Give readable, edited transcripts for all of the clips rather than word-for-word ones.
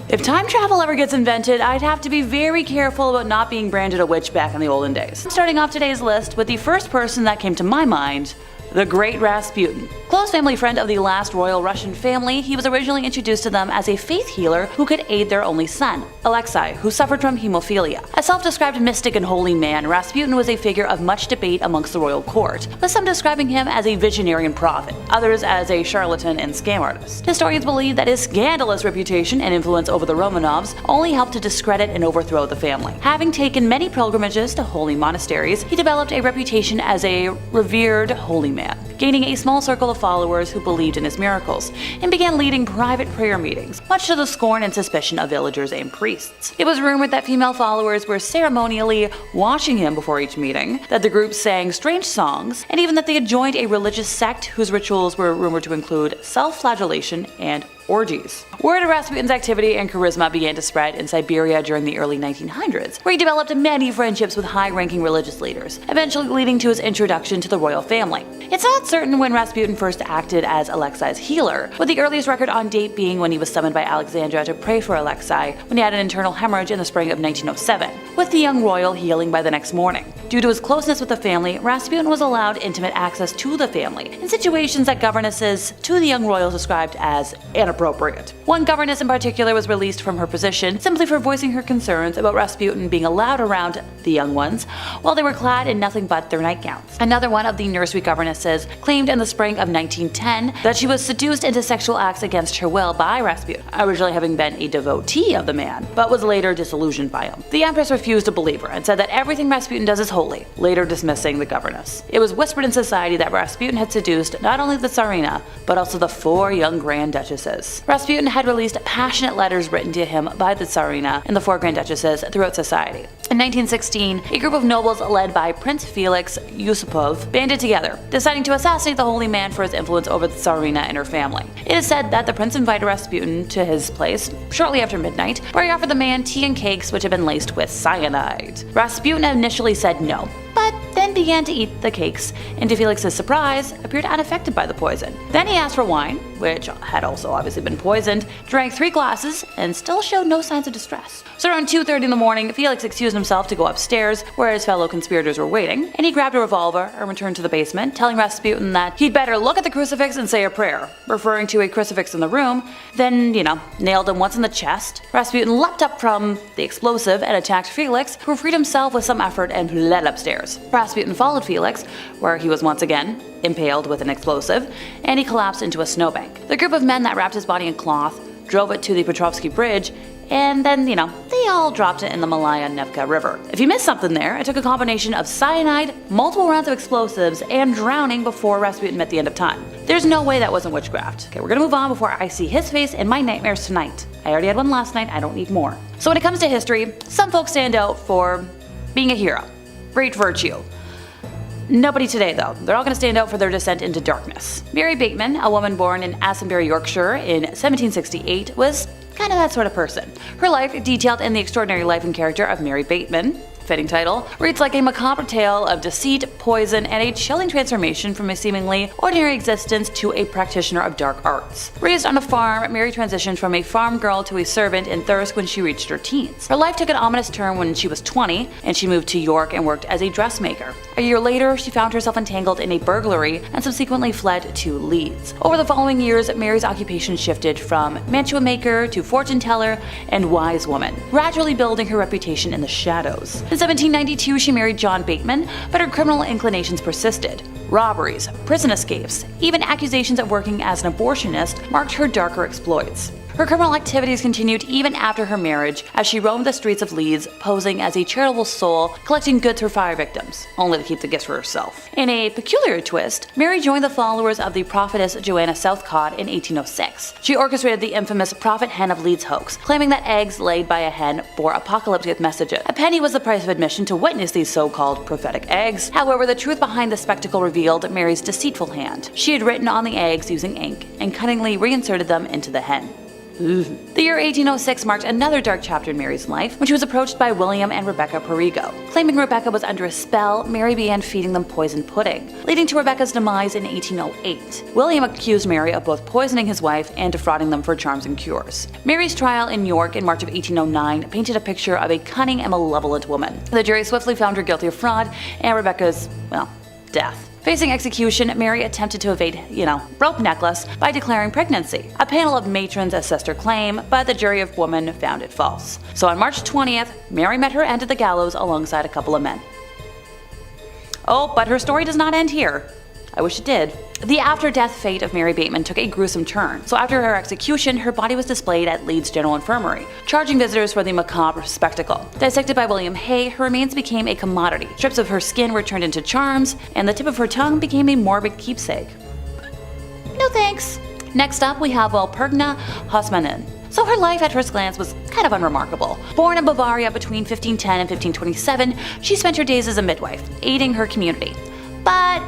If time travel ever gets invented, I'd have to be very careful about not being branded a witch back in the olden days. Starting off today's list with the first person that came to my mind, the Great Rasputin. Close family friend of the last royal Russian family, he was originally introduced to them as a faith healer who could aid their only son, Alexei, who suffered from hemophilia. A self-described mystic and holy man, Rasputin was a figure of much debate amongst the royal court, with some describing him as a visionary and prophet, others as a charlatan and scam artist. Historians believe that his scandalous reputation and influence over the Romanovs only helped to discredit and overthrow the family. Having taken many pilgrimages to holy monasteries, he developed a reputation as a revered holy man, gaining a small circle of followers who believed in his miracles, and began leading private prayer meetings, much to the scorn and suspicion of villagers and priests. It was rumored that female followers were ceremonially washing him before each meeting, that the group sang strange songs, and even that they had joined a religious sect whose rituals were rumored to include self-flagellation and orgies. Word of Rasputin's activity and charisma began to spread in Siberia during the early 1900s, where he developed many friendships with high-ranking religious leaders, eventually leading to his introduction to the royal family. It's not certain when Rasputin first acted as Alexei's healer, with the earliest record on date being when he was summoned by Alexandra to pray for Alexei when he had an internal hemorrhage in the spring of 1907, with the young royal healing by the next morning. Due to his closeness with the family, Rasputin was allowed intimate access to the family, in situations that governesses to the young royals described as inappropriate. One governess in particular was released from her position simply for voicing her concerns about Rasputin being allowed around the young ones while they were clad in nothing but their nightgowns. Another one of the nursery governesses claimed in the spring of 1910 that she was seduced into sexual acts against her will by Rasputin, originally having been a devotee of the man, but was later disillusioned by him. The empress refused to believe her and said that everything Rasputin does is holy, later dismissing the governess. It was whispered in society that Rasputin had seduced not only the Tsarina, but also the 4 young grand duchesses. Rasputin had released passionate letters written to him by the Tsarina and the 4 grand duchesses throughout society. In 1916, a group of nobles led by Prince Felix Yusupov banded together, deciding to assassinate the holy man for his influence over the Tsarina and her family. It is said that the prince invited Rasputin to his place shortly after midnight, where he offered the man tea and cakes which had been laced with cyanide. Rasputin initially said no, but then began to eat the cakes, and to Felix's surprise, appeared unaffected by the poison. Then he asked for wine, which had also obviously been poisoned, drank 3 glasses, and still showed no signs of distress. So around 2:30 in the morning, Felix excused himself to go upstairs, where his fellow conspirators were waiting, and he grabbed a revolver and returned to the basement, telling Rasputin that he'd better look at the crucifix and say a prayer, referring to a crucifix in the room, then, nailed him once in the chest. Rasputin leapt up from the explosive and attacked Felix, who freed himself with some effort and fled upstairs. Rasputin followed Felix, where he was once again impaled with an explosive, and he collapsed into a snowbank. The group of men that wrapped his body in cloth drove it to the Petrovsky Bridge, and then, they all dropped it in the Malaya Nevka River. If you missed something there, it took a combination of cyanide, multiple rounds of explosives, and drowning before Rasputin met the end of time. There's no way that wasn't witchcraft. Okay, we're gonna move on before I see his face in my nightmares tonight. I already had one last night, I don't need more. So when it comes to history, some folks stand out for being a hero, great virtue. Nobody today though. They're all going to stand out for their descent into darkness. Mary Bateman, a woman born in Assenbury, Yorkshire in 1768, was kind of that sort of person. Her life, detailed in The Extraordinary Life and Character of Mary Bateman, fitting title, reads like a macabre tale of deceit, poison, and a chilling transformation from a seemingly ordinary existence to a practitioner of dark arts. Raised on a farm, Mary transitioned from a farm girl to a servant in Thirsk when she reached her teens. Her life took an ominous turn when she was 20, and she moved to York and worked as a dressmaker. A year later, she found herself entangled in a burglary and subsequently fled to Leeds. Over the following years, Mary's occupation shifted from mantua maker to fortune teller and wise woman, gradually building her reputation in the shadows. In 1792, she married John Bateman, but her criminal inclinations persisted. Robberies, prison escapes, even accusations of working as an abortionist marked her darker exploits. Her criminal activities continued even after her marriage, as she roamed the streets of Leeds, posing as a charitable soul, collecting goods for fire victims, only to keep the gifts for herself. In a peculiar twist, Mary joined the followers of the prophetess Joanna Southcott in 1806. She orchestrated the infamous Prophet Hen of Leeds hoax, claiming that eggs laid by a hen bore apocalyptic messages. A penny was the price of admission to witness these so-called prophetic eggs. However, the truth behind the spectacle revealed Mary's deceitful hand. She had written on the eggs using ink, and cunningly reinserted them into the hen. The year 1806 marked another dark chapter in Mary's life when she was approached by William and Rebecca Perigo. Claiming Rebecca was under a spell, Mary began feeding them poisoned pudding, leading to Rebecca's demise in 1808. William accused Mary of both poisoning his wife and defrauding them for charms and cures. Mary's trial in York in March of 1809 painted a picture of a cunning and malevolent woman. The jury swiftly found her guilty of fraud and Rebecca's, well, death. Facing execution, Mary attempted to evade, rope necklace by declaring pregnancy. A panel of matrons assessed her claim, but the jury of women found it false. So on March 20th, Mary met her end at the gallows alongside a couple of men. Oh, but her story does not end here. I wish it did. The after-death fate of Mary Bateman took a gruesome turn, so after her execution, her body was displayed at Leeds General Infirmary, charging visitors for the macabre spectacle. Dissected by William Hay, her remains became a commodity. Strips of her skin were turned into charms, and the tip of her tongue became a morbid keepsake. No thanks. Next up, we have Walpurga Haussmann. So her life at first glance was kind of unremarkable. Born in Bavaria between 1510 and 1527, she spent her days as a midwife, aiding her community. But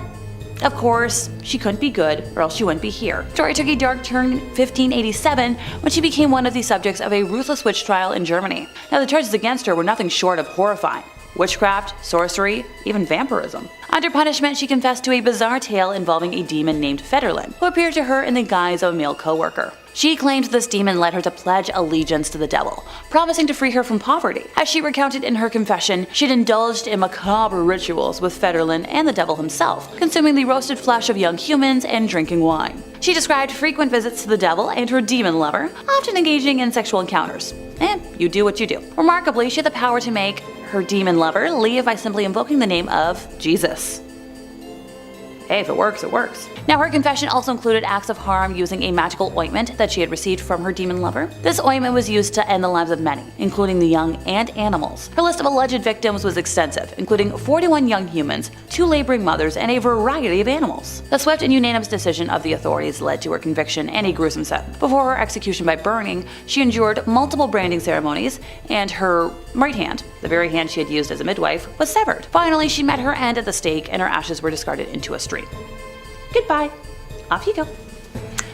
of course, she couldn't be good, or else she wouldn't be here. The story took a dark turn in 1587 when she became one of the subjects of a ruthless witch trial in Germany. Now, the charges against her were nothing short of horrifying: witchcraft, sorcery, even vampirism. Under punishment, she confessed to a bizarre tale involving a demon named Federlin, who appeared to her in the guise of a male co-worker. She claimed this demon led her to pledge allegiance to the devil, promising to free her from poverty. As she recounted in her confession, she'd indulged in macabre rituals with Federlin and the devil himself, consuming the roasted flesh of young humans and drinking wine. She described frequent visits to the devil and her demon lover, often engaging in sexual encounters. You do what you do. Remarkably, she had the power to make her demon lover leave by simply invoking the name of Jesus. Hey, if it works, it works. Now, her confession also included acts of harm using a magical ointment that she had received from her demon lover. This ointment was used to end the lives of many, including the young and animals. Her list of alleged victims was extensive, including 41 young humans, 2 laboring mothers, and a variety of animals. The swift and unanimous decision of the authorities led to her conviction and a gruesome sentence. Before her execution by burning, she endured multiple branding ceremonies, and her right hand, the very hand she had used as a midwife, was severed. Finally, she met her end at the stake, and her ashes were discarded into a stream. Goodbye. Off you go.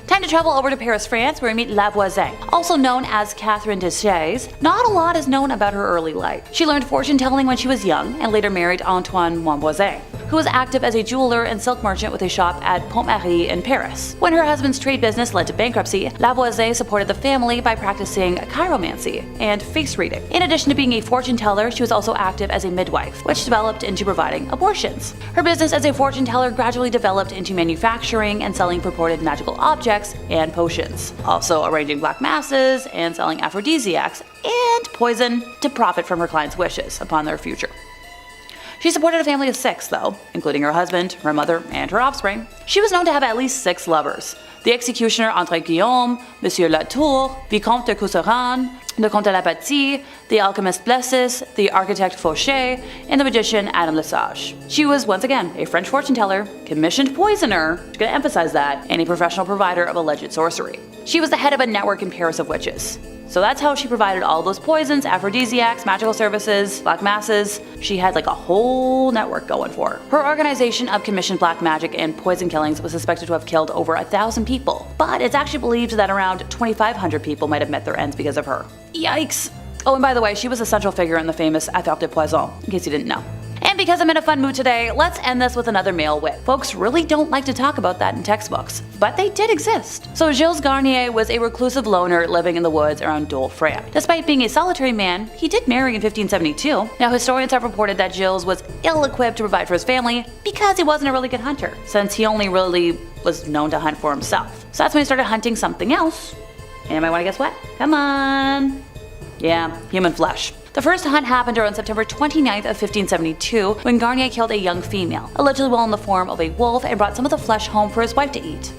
Time to travel over to Paris, France, where we meet La Voisin, also known as Catherine Deschaise. Not a lot is known about her early life. She learned fortune telling when she was young and later married Antoine Montvoisin, who was active as a jeweler and silk merchant with a shop at Pont-Marie in Paris. When her husband's trade business led to bankruptcy, La Voisin supported the family by practicing chiromancy and face reading. In addition to being a fortune teller, she was also active as a midwife, which developed into providing abortions. Her business as a fortune teller gradually developed into manufacturing and selling purported magical objects and potions, also arranging black masses and selling aphrodisiacs and poison to profit from her clients' wishes upon their future. She supported a family of 6, though, including her husband, her mother, and her offspring. She was known to have at least 6 lovers: the executioner André Guillaume, Monsieur Latour, Vicomte de Cousseran, the Comte de la Bâtie, the alchemist Blessis, the architect Fauché, and the magician Adam Lesage. She was, once again, a French fortune teller, commissioned poisoner, I'm going to emphasize that, and a professional provider of alleged sorcery. She was the head of a network in Paris of witches. So that's how she provided all those poisons, aphrodisiacs, magical services, black masses. She had like a whole network going for her. Her organization of commissioned black magic and poison killings was suspected to have killed over 1,000 people, but it's actually believed that around 2,500 people might have met their ends because of her. Yikes! Oh, and by the way, she was a central figure in the famous Affaire de Poison, in case you didn't know. And because I'm in a fun mood today, let's end this with another male wit. Folks really don't like to talk about that in textbooks, but they did exist. So Gilles Garnier was a reclusive loner living in the woods around Dole France. Despite being a solitary man, he did marry in 1572. Now, historians have reported that Gilles was ill-equipped to provide for his family because he wasn't a really good hunter, since he only really was known to hunt for himself. So that's when he started hunting something else. Anybody want to guess what? Come on. Yeah, human flesh. The first hunt happened around September 29th of 1572 when Garnier killed a young female, allegedly while in the form of a wolf, and brought some of the flesh home for his wife to eat.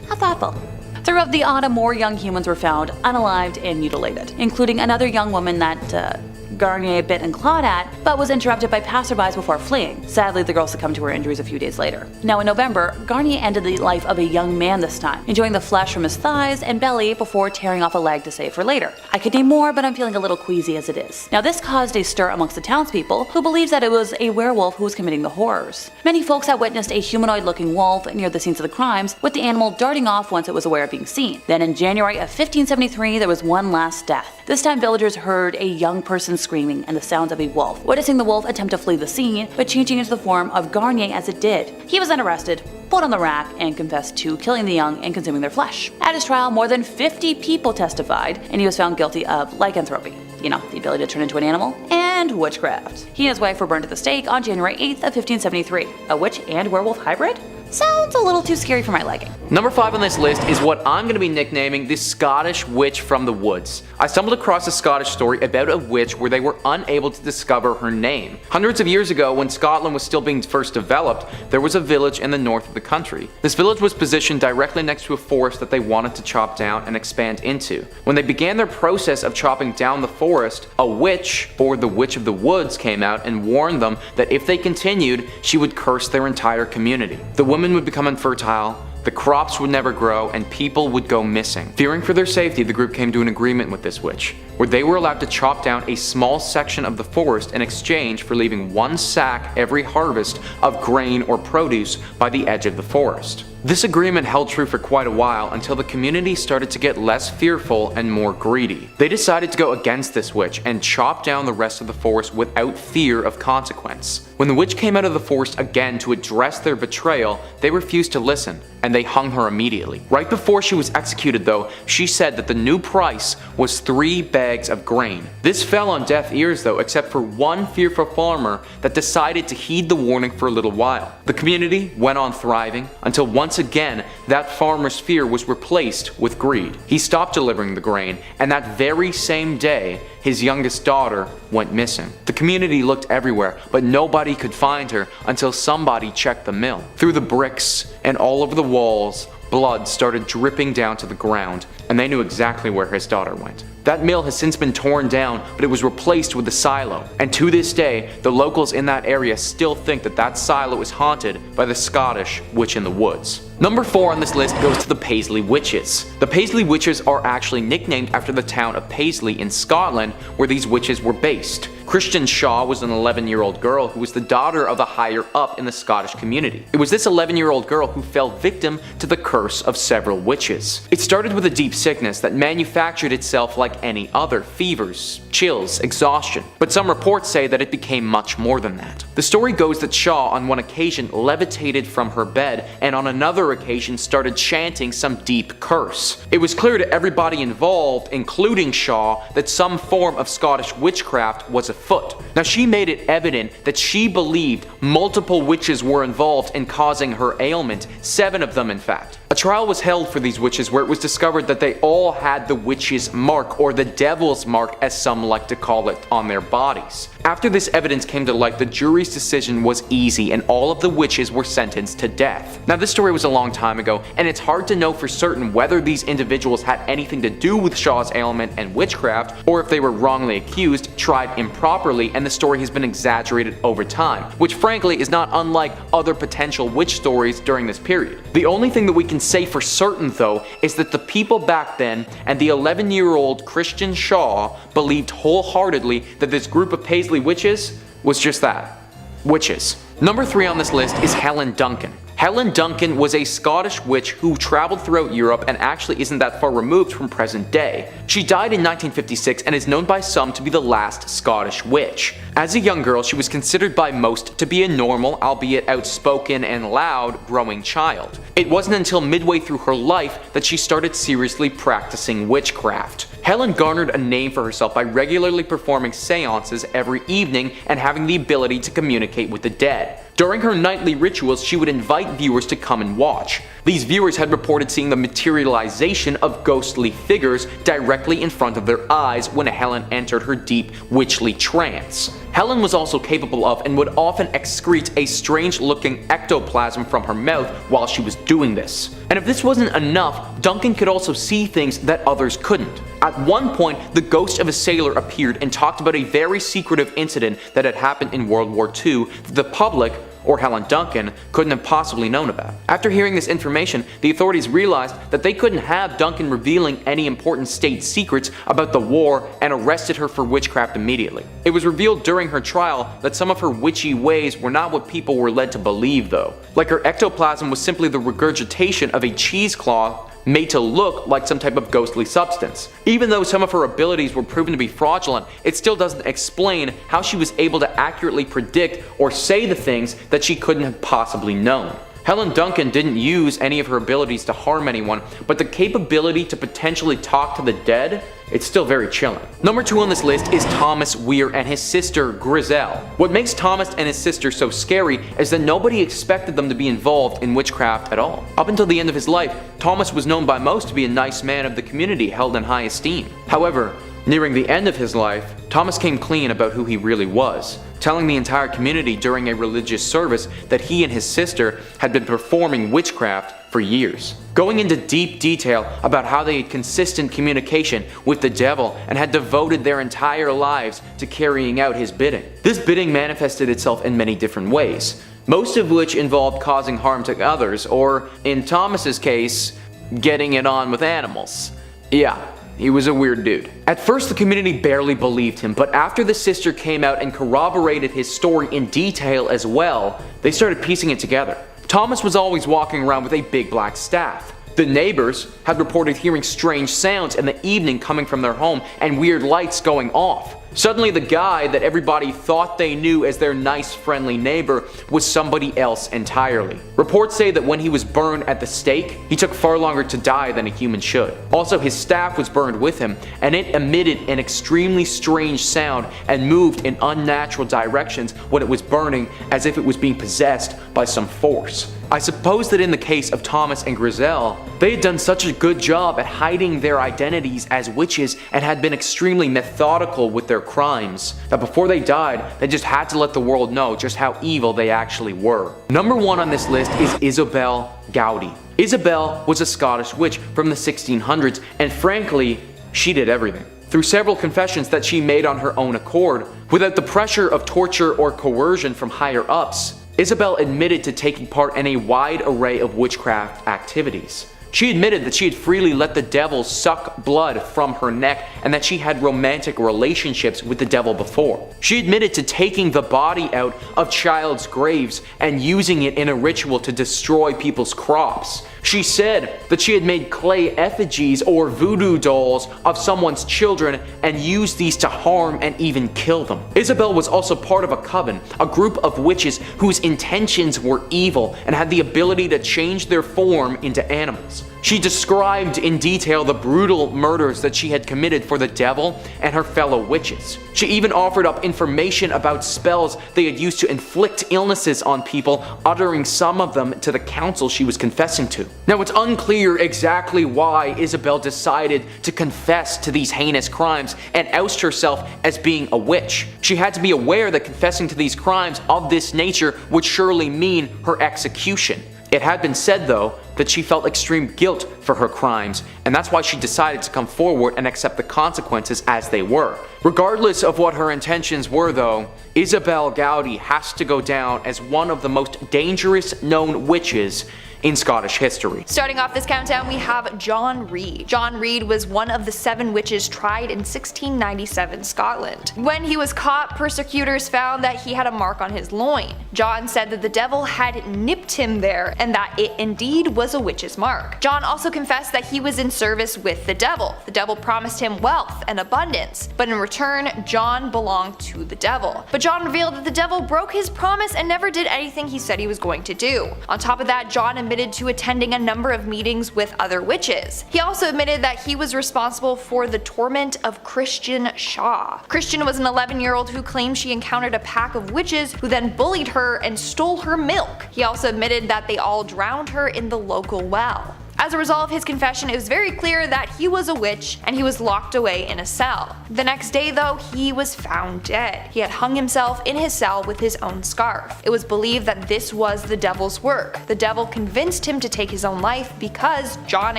How thoughtful. Throughout the autumn, more young humans were found unalived and mutilated, including another young woman that Garnier bit and clawed at, but was interrupted by passerbys before fleeing. Sadly, the girl succumbed to her injuries a few days later. Now in November, Garnier ended the life of a young man this time, enjoying the flesh from his thighs and belly before tearing off a leg to save for later. I could name more, but I'm feeling a little queasy as it is. Now this caused a stir amongst the townspeople, who believes that it was a werewolf who was committing the horrors. Many folks had witnessed a humanoid-looking wolf near the scenes of the crimes, with the animal darting off once it was aware of being seen. Then in January of 1573, there was one last death. This time villagers heard a young person screaming and the sounds of a wolf, witnessing the wolf attempt to flee the scene, but changing into the form of Garnier as it did. He was then arrested, put on the rack, and confessed to killing the young and consuming their flesh. At his trial, more than 50 people testified, and he was found guilty of lycanthropy, the ability to turn into an animal, and witchcraft. He and his wife were burned at the stake on January 8th of 1573. A witch and werewolf hybrid? Sounds a little too scary for my liking. Number 5 on this list is what I'm going to be nicknaming the Scottish Witch from the Woods. I stumbled across a Scottish story about a witch where they were unable to discover her name. Hundreds of years ago, when Scotland was still being first developed, there was a village in the north of the country. This village was positioned directly next to a forest that they wanted to chop down and expand into. When they began their process of chopping down the forest, a witch, or the Witch of the Woods, came out and warned them that if they continued, she would curse their entire community. The women would become infertile, the crops would never grow, and people would go missing. Fearing for their safety, the group came to an agreement with this witch, where they were allowed to chop down a small section of the forest in exchange for leaving one sack every harvest of grain or produce by the edge of the forest. This agreement held true for quite a while until the community started to get less fearful and more greedy. They decided to go against this witch and chop down the rest of the forest without fear of consequence. When the witch came out of the forest again to address their betrayal, they refused to listen, and they hung her immediately. Right before she was executed though, she said that the new price was 3 bags of grain. This fell on deaf ears though, except for one fearful farmer that decided to heed the warning for a little while. The community went on thriving until once again that farmer's fear was replaced with greed. He stopped delivering the grain, and that very same day, his youngest daughter went missing. The community looked everywhere, but nobody could find her until somebody checked the mill. Through the bricks and all over the walls, blood started dripping down to the ground, and they knew exactly where his daughter went. That mill has since been torn down, but it was replaced with a silo. And to this day, the locals in that area still think that that silo is haunted by the Scottish Witch in the Woods. Number 4 on this list goes to the Paisley Witches. The Paisley Witches are actually nicknamed after the town of Paisley in Scotland, where these witches were based. Christian Shaw was an 11-year-old girl who was the daughter of a higher up in the Scottish community. It was this 11-year-old girl who fell victim to the curse of several witches. It started with a deep sickness that manufactured itself like any other: fevers, chills, exhaustion. But some reports say that it became much more than that. The story goes that Shaw on one occasion levitated from her bed, and on another occasion started chanting some deep curse. It was clear to everybody involved, including Shaw, that some form of Scottish witchcraft was afoot. Now she made it evident that she believed multiple witches were involved in causing her ailment, 7 of them in fact. A trial was held for these witches where it was discovered that they all had the witch's mark, or the devil's mark as some like to call it, on their bodies. After this evidence came to light, the jury's decision was easy and all of the witches were sentenced to death. Now this story was a long time ago, and it's hard to know for certain whether these individuals had anything to do with Shaw's ailment and witchcraft, or if they were wrongly accused, tried improperly, and the story has been exaggerated over time, which frankly is not unlike other potential witch stories during this period. The only thing that we can say for certain though is that the people back then and the 11-year-old Christian Shaw believed wholeheartedly that this group of Paisley witches was just that, witches. Number 3 on this list is Helen Duncan. Helen Duncan was a Scottish witch who traveled throughout Europe and actually isn't that far removed from present day. She died in 1956 and is known by some to be the last Scottish witch. As a young girl, she was considered by most to be a normal, albeit outspoken and loud, growing child. It wasn't until midway through her life that she started seriously practicing witchcraft. Helen garnered a name for herself by regularly performing seances every evening and having the ability to communicate with the dead. During her nightly rituals, she would invite viewers to come and watch. These viewers had reported seeing the materialization of ghostly figures directly in front of their eyes when Helen entered her deep witchly trance. Helen was also capable of and would often excrete a strange-looking ectoplasm from her mouth while she was doing this. And if this wasn't enough, Duncan could also see things that others couldn't. At one point, the ghost of a sailor appeared and talked about a very secretive incident that had happened in World War II that the public, or Helen Duncan, couldn't have possibly known about. After hearing this information, the authorities realized that they couldn't have Duncan revealing any important state secrets about the war and arrested her for witchcraft immediately. It was revealed during her trial that some of her witchy ways were not what people were led to believe though. Like her ectoplasm was simply the regurgitation of a cheesecloth made to look like some type of ghostly substance. Even though some of her abilities were proven to be fraudulent, it still doesn't explain how she was able to accurately predict or say the things that she couldn't have possibly known. Helen Duncan didn't use any of her abilities to harm anyone, but the capability to potentially talk to the dead, it's still very chilling. Number 2 on this list is Thomas Weir and his sister Griselle. What makes Thomas and his sister so scary is that nobody expected them to be involved in witchcraft at all. Up until the end of his life, Thomas was known by most to be a nice man of the community held in high esteem. However, nearing the end of his life, Thomas came clean about who he really was, telling the entire community during a religious service that he and his sister had been performing witchcraft for years, going into deep detail about how they had consistent communication with the devil and had devoted their entire lives to carrying out his bidding. This bidding manifested itself in many different ways, most of which involved causing harm to others, or in Thomas's case, getting it on with animals. Yeah. He was a weird dude. At first, the community barely believed him, but after the sister came out and corroborated his story in detail as well, they started piecing it together. Thomas was always walking around with a big black staff. The neighbors had reported hearing strange sounds in the evening coming from their home and weird lights going off. Suddenly, the guy that everybody thought they knew as their nice, friendly neighbor was somebody else entirely. Reports say that when he was burned at the stake, he took far longer to die than a human should. Also, his staff was burned with him, and it emitted an extremely strange sound and moved in unnatural directions when it was burning, as if it was being possessed by some force. I suppose that in the case of Thomas and Griselle, they had done such a good job at hiding their identities as witches and had been extremely methodical with their crimes, that before they died, they just had to let the world know just how evil they actually were. Number 1 on this list is Isabel Gowdie. Isabel was a Scottish witch from the 1600s, and frankly, she did everything. Through several confessions that she made on her own accord, without the pressure of torture or coercion from higher ups, Isabel admitted to taking part in a wide array of witchcraft activities. She admitted that she had freely let the devil suck blood from her neck and that she had romantic relationships with the devil before. She admitted to taking the body out of child's graves and using it in a ritual to destroy people's crops. She said that she had made clay effigies or voodoo dolls of someone's children and used these to harm and even kill them. Isabel was also part of a coven, a group of witches whose intentions were evil and had the ability to change their form into animals. She described in detail the brutal murders that she had committed for the devil and her fellow witches. She even offered up information about spells they had used to inflict illnesses on people, uttering some of them to the council she was confessing to. Now, it's unclear exactly why Isabel decided to confess to these heinous crimes and oust herself as being a witch. She had to be aware that confessing to these crimes of this nature would surely mean her execution. It had been said, though, that she felt extreme guilt for her crimes, and that's why she decided to come forward and accept the consequences as they were. Regardless of what her intentions were, though, Isabel Gowdie has to go down as one of the most dangerous known witches in Scottish history. Starting off this countdown, we have John Reid. John Reid was one of the 7 witches tried in 1697 Scotland. When he was caught, persecutors found that he had a mark on his loin. John said that the devil had nipped him there and that it indeed was a witch's mark. John also confessed that he was in service with the devil. The devil promised him wealth and abundance, but in return, John belonged to the devil. But John revealed that the devil broke his promise and never did anything he said he was going to do. On top of that, John admitted to attending a number of meetings with other witches. He also admitted that he was responsible for the torment of Christian Shaw. Christian was an 11-year-old who claimed she encountered a pack of witches who then bullied her and stole her milk. He also admitted that they all drowned her in the local well. As a result of his confession, it was very clear that he was a witch and he was locked away in a cell. The next day though, he was found dead. He had hung himself in his cell with his own scarf. It was believed that this was the devil's work. The devil convinced him to take his own life because John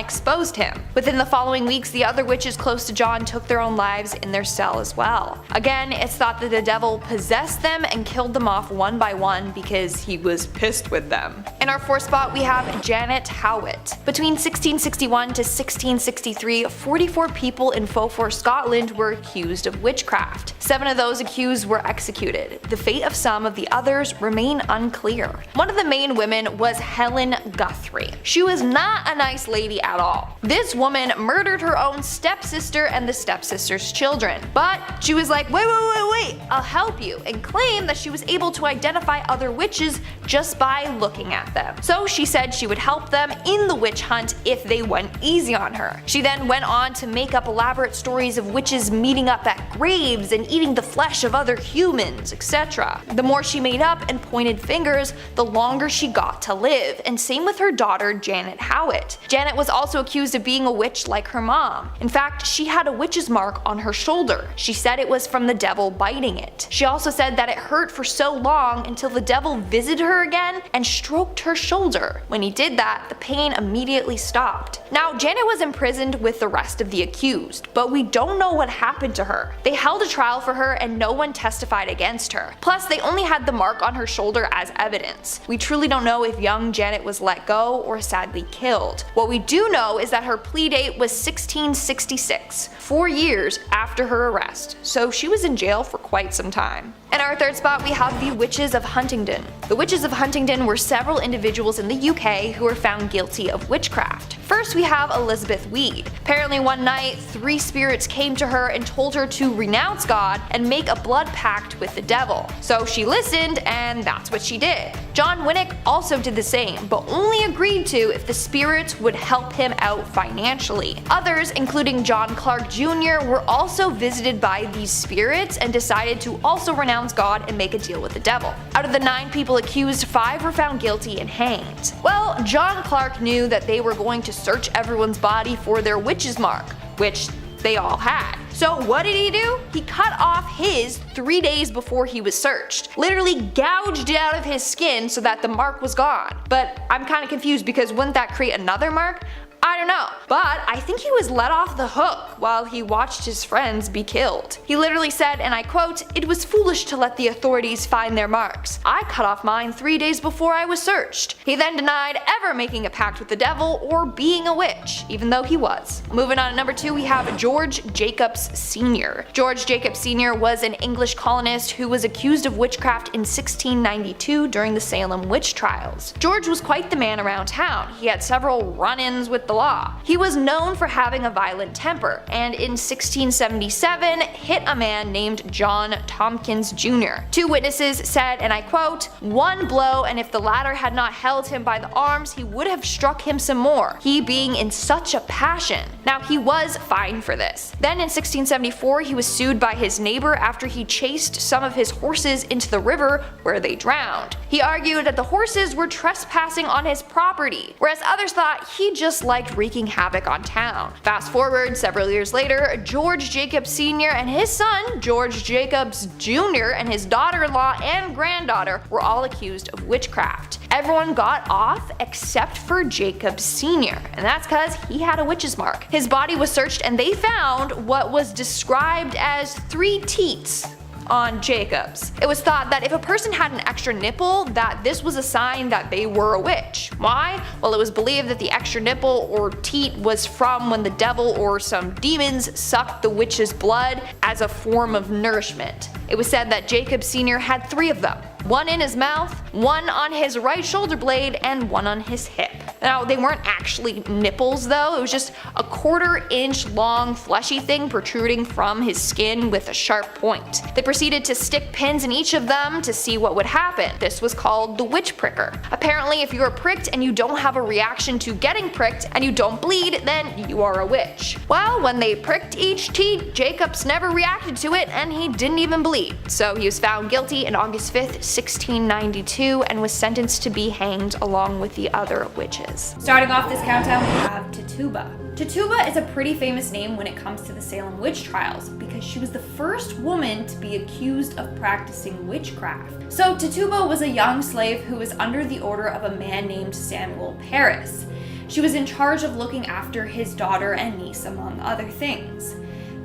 exposed him. Within the following weeks, the other witches close to John took their own lives in their cell as well. Again, it's thought that the devil possessed them and killed them off one by one because he was pissed with them. In our fourth spot, we have Janet Howitt. Between 1661 to 1663, 44 people in Beaufort, Scotland were accused of witchcraft. 7 of those accused were executed. The fate of some of the others remain unclear. One of the main women was Helen Guthrie. She was not a nice lady at all. This woman murdered her own stepsister and the stepsister's children. But she was like, wait, I'll help you, and claimed that she was able to identify other witches just by looking at them. So she said she would help them in the witch hunt if they went easy on her. She then went on to make up elaborate stories of witches meeting up at graves and eating the flesh of other humans, etc. The more she made up and pointed fingers, the longer she got to live, and same with her daughter Janet Howitt. Janet was also accused of being a witch like her mom. In fact, she had a witch's mark on her shoulder. She said it was from the devil biting it. She also said that it hurt for so long until the devil visited her again and stroked her shoulder. When he did that, the pain immediately stopped. Now, Janet was imprisoned with the rest of the accused, but we don't know what happened to her. They held a trial for her and no one testified against her. Plus, they only had the mark on her shoulder as evidence. We truly don't know if young Janet was let go or sadly killed. What we do know is that her plea date was 1666, 4 years after her arrest, so she was in jail for quite some time. In our third spot, we have the Witches of Huntingdon. The Witches of Huntingdon were several individuals in the UK who were found guilty of witchcraft. First, we have Elizabeth Weed. Apparently one night, 3 spirits came to her and told her to renounce God and make a blood pact with the devil. So she listened, and that's what she did. John Winnick also did the same, but only agreed to if the spirits would help him out financially. Others, including John Clark Jr., were also visited by these spirits and decided to also renounce God and make a deal with the devil. Out of the 9 people accused, 5 were found guilty and hanged. Well, John Clark knew that they were going to search everyone's body for their witch's mark, which they all had. So what did he do? He cut off his 3 days before he was searched. Literally gouged it out of his skin so that the mark was gone. But I'm kind of confused because wouldn't that create another mark? I don't know, but I think he was let off the hook while he watched his friends be killed. He literally said, and I quote, "It was foolish to let the authorities find their marks. I cut off mine 3 days before I was searched." He then denied ever making a pact with the devil or being a witch, even though he was. Moving on to number 2, we have George Jacobs Sr. George Jacobs Sr. was an English colonist who was accused of witchcraft in 1692 during the Salem Witch Trials. George was quite the man around town. He had several run-ins with the law. He was known for having a violent temper, and in 1677 hit a man named John Tompkins Jr. 2 witnesses said, and I quote, "One blow, and if the latter had not held him by the arms, he would have struck him some more, he being in such a passion." Now, he was fined for this. Then in 1674 he was sued by his neighbor after he chased some of his horses into the river where they drowned. He argued that the horses were trespassing on his property, whereas others thought he just liked wreaking havoc on town. Fast forward several years later, George Jacobs Sr. and his son, George Jacobs Jr., and his daughter-in-law and granddaughter were all accused of witchcraft. Everyone got off except for Jacobs Sr., and that's because he had a witch's mark. His body was searched and they found what was described as 3 teats on Jacobs. It was thought that if a person had an extra nipple, that this was a sign that they were a witch. Why? Well, it was believed that the extra nipple or teat was from when the devil or some demons sucked the witch's blood as a form of nourishment. It was said that Jacob Sr. had 3 of them. 1 in his mouth, 1 on his right shoulder blade, and 1 on his hip. Now, they weren't actually nipples though, it was just a 1/4 inch long fleshy thing protruding from his skin with a sharp point. They proceeded to stick pins in each of them to see what would happen. This was called the witch pricker. Apparently, if you are pricked and you don't have a reaction to getting pricked and you don't bleed, then you are a witch. Well, when they pricked each teat, Jacobs never reacted to it and he didn't even bleed. So he was found guilty on August 5th, 1692 and was sentenced to be hanged along with the other witches. was. Starting off this countdown, we have Tituba. Tituba is a pretty famous name when it comes to the Salem Witch Trials because she was the first woman to be accused of practicing witchcraft. So Tituba was a young slave who was under the order of a man named Samuel Parris. She was in charge of looking after his daughter and niece, among other things.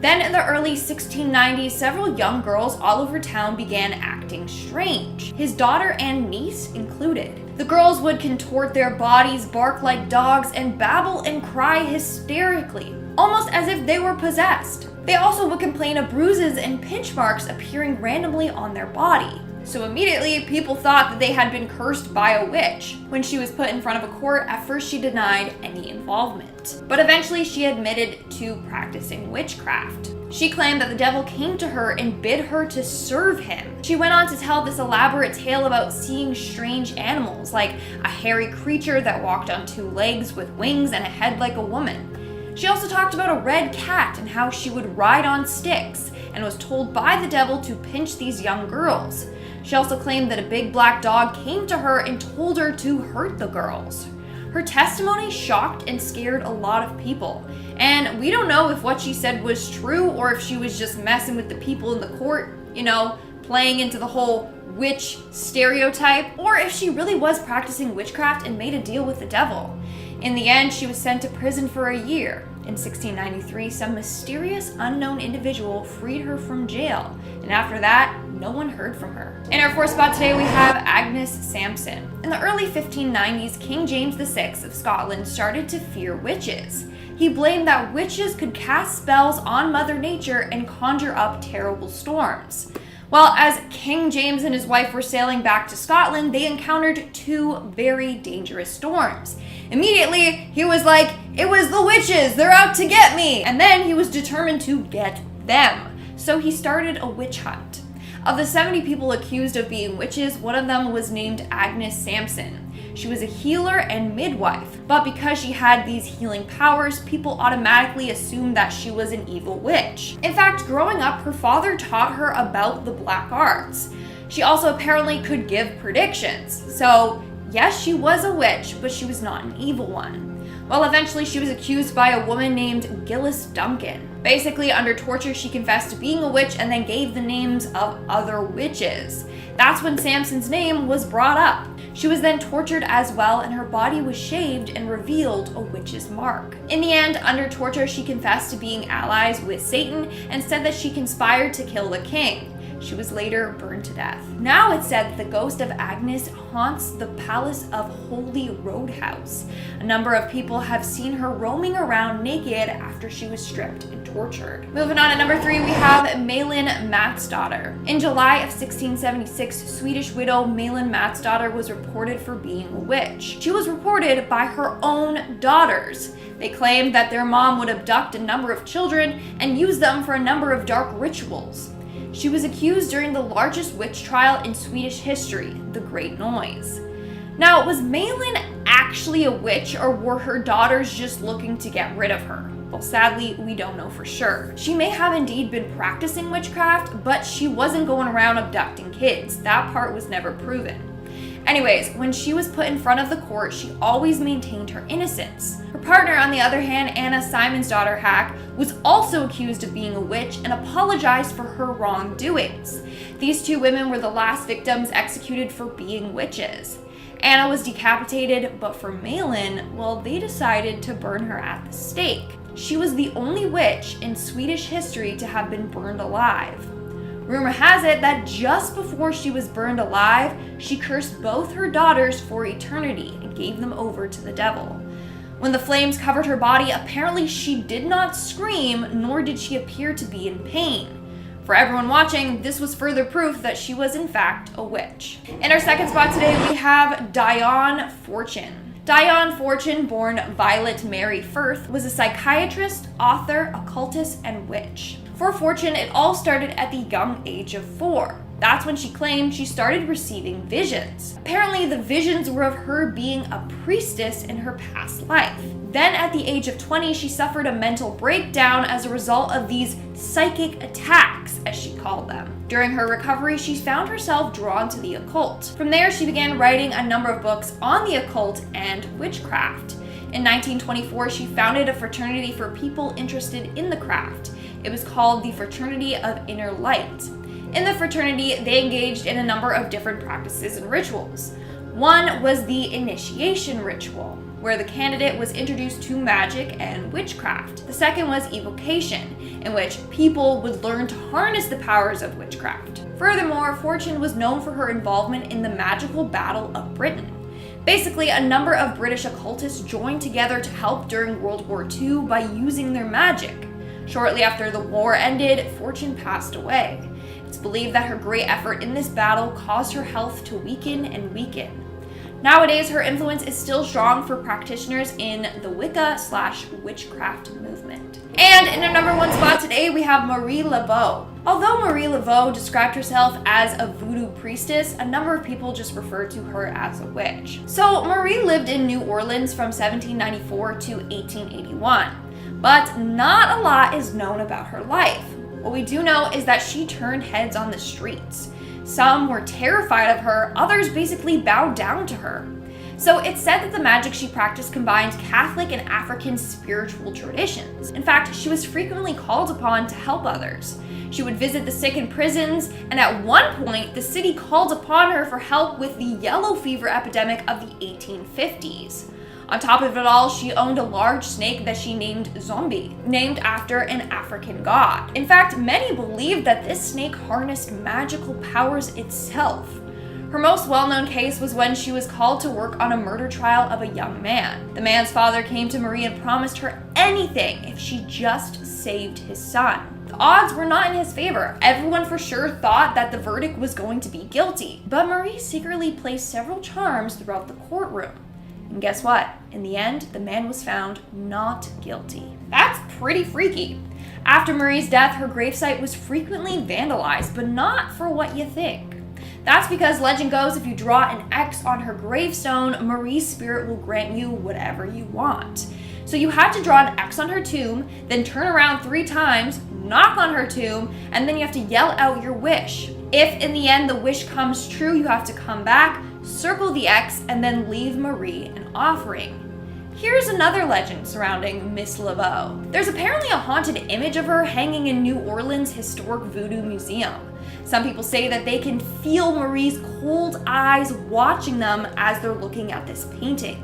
Then in the early 1690s, several young girls all over town began acting strange, his daughter and niece included. The girls would contort their bodies, bark like dogs, and babble and cry hysterically, almost as if they were possessed. They also would complain of bruises and pinch marks appearing randomly on their body. So immediately, people thought that they had been cursed by a witch. When she was put in front of a court, at first she denied any involvement. But eventually she admitted to practicing witchcraft. She claimed that the devil came to her and bid her to serve him. She went on to tell this elaborate tale about seeing strange animals, like a hairy creature that walked on two legs with wings and a head like a woman. She also talked about a red cat and how she would ride on sticks and was told by the devil to pinch these young girls. She also claimed that a big black dog came to her and told her to hurt the girls. Her testimony shocked and scared a lot of people, and we don't know if what she said was true or if she was just messing with the people in the court, playing into the whole witch stereotype, or if she really was practicing witchcraft and made a deal with the devil. In the end, she was sent to prison for a year. In 1693, some mysterious unknown individual freed her from jail, and after that, no one heard from her. In our fourth spot today, we have Agnes Samson. In the early 1590s, King James VI of Scotland started to fear witches. He blamed that witches could cast spells on Mother Nature and conjure up terrible storms. Well, as King James and his wife were sailing back to Scotland, they encountered two very dangerous storms. Immediately, he was like, "It was the witches, they're out to get me!" And then he was determined to get them. So he started a witch hunt. Of the 70 people accused of being witches, one of them was named Agnes Samson. She was a healer and midwife, but because she had these healing powers, people automatically assumed that she was an evil witch. In fact, growing up, her father taught her about the black arts. She also apparently could give predictions. So yes, she was a witch, but she was not an evil one. Well, eventually she was accused by a woman named Gilles Duncan. Basically, under torture, she confessed to being a witch and then gave the names of other witches. That's when Samson's name was brought up. She was then tortured as well, and her body was shaved and revealed a witch's mark. In the end, under torture, she confessed to being allies with Satan and said that she conspired to kill the king. She was later burned to death. Now it's said that the ghost of Agnes haunts the Palace of Holy Roadhouse. A number of people have seen her roaming around naked after she was stripped and tortured. Moving on to number 3, we have Malin Matsdotter. In July of 1676, Swedish widow Malin Matsdotter was reported for being a witch. She was reported by her own daughters. They claimed that their mom would abduct a number of children and use them for a number of dark rituals. She was accused during the largest witch trial in Swedish history, the Great Noise. Now, was Malin actually a witch, or were her daughters just looking to get rid of her? Well, sadly, we don't know for sure. She may have indeed been practicing witchcraft, but she wasn't going around abducting kids. That part was never proven. Anyways, when she was put in front of the court, she always maintained her innocence. Her partner, on the other hand, Anna Simonsdottir Hack, was also accused of being a witch and apologized for her wrongdoings. These two women were the last victims executed for being witches. Anna was decapitated, but for Malin, well, they decided to burn her at the stake. She was the only witch in Swedish history to have been burned alive. Rumor has it that just before she was burned alive, she cursed both her daughters for eternity and gave them over to the devil. When the flames covered her body, apparently she did not scream, nor did she appear to be in pain. For everyone watching, this was further proof that she was in fact a witch. In our second spot today, we have Dion Fortune. Dion Fortune, born Violet Mary Firth, was a psychiatrist, author, occultist, and witch. For Fortune, it all started at the young age of 4. That's when she claimed she started receiving visions. Apparently, the visions were of her being a priestess in her past life. Then at the age of 20, she suffered a mental breakdown as a result of these psychic attacks, as she called called them. During her recovery, she found herself drawn to the occult. From there, she began writing a number of books on the occult and witchcraft. In 1924, she founded a fraternity for people interested in the craft. It was called the Fraternity of Inner Light. In the fraternity, they engaged in a number of different practices and rituals. One was the initiation ritual, where the candidate was introduced to magic and witchcraft. The second was evocation, in which people would learn to harness the powers of witchcraft. Furthermore, Fortune was known for her involvement in the magical Battle of Britain. Basically, a number of British occultists joined together to help during World War II by using their magic. Shortly after the war ended, Fortune passed away. It's believed that her great effort in this battle caused her health to weaken and weaken. Nowadays, her influence is still strong for practitioners in the Wicca/witchcraft movement. And in our number one spot today, we have Marie Laveau. Although Marie Laveau described herself as a voodoo priestess, a number of people just referred to her as a witch. So Marie lived in New Orleans from 1794 to 1881, but not a lot is known about her life. What we do know is that she turned heads on the streets. Some were terrified of her, others basically bowed down to her. So it's said that the magic she practiced combined Catholic and African spiritual traditions. In fact, she was frequently called upon to help others. She would visit the sick in prisons, and at one point, the city called upon her for help with the yellow fever epidemic of the 1850s. On top of it all, she owned a large snake that she named Zombie, named after an African god. In fact, many believed that this snake harnessed magical powers itself. Her most well-known case was when she was called to work on a murder trial of a young man. The man's father came to Marie and promised her anything if she just saved his son. The odds were not in his favor. Everyone for sure thought that the verdict was going to be guilty, but Marie secretly placed several charms throughout the courtroom. And guess what? In the end, the man was found not guilty. That's pretty freaky. After Marie's death, her gravesite was frequently vandalized, but not for what you think. That's because legend goes if you draw an X on her gravestone, Marie's spirit will grant you whatever you want. So you had to draw an X on her tomb, then turn around 3 times, knock on her tomb, and then you have to yell out your wish. If in the end the wish comes true, you have to come back, circle the X, and then leave Marie an offering. Here's another legend surrounding Miss Laveau. There's apparently a haunted image of her hanging in New Orleans' historic Voodoo Museum. Some people say that they can feel Marie's cold eyes watching them as they're looking at this painting.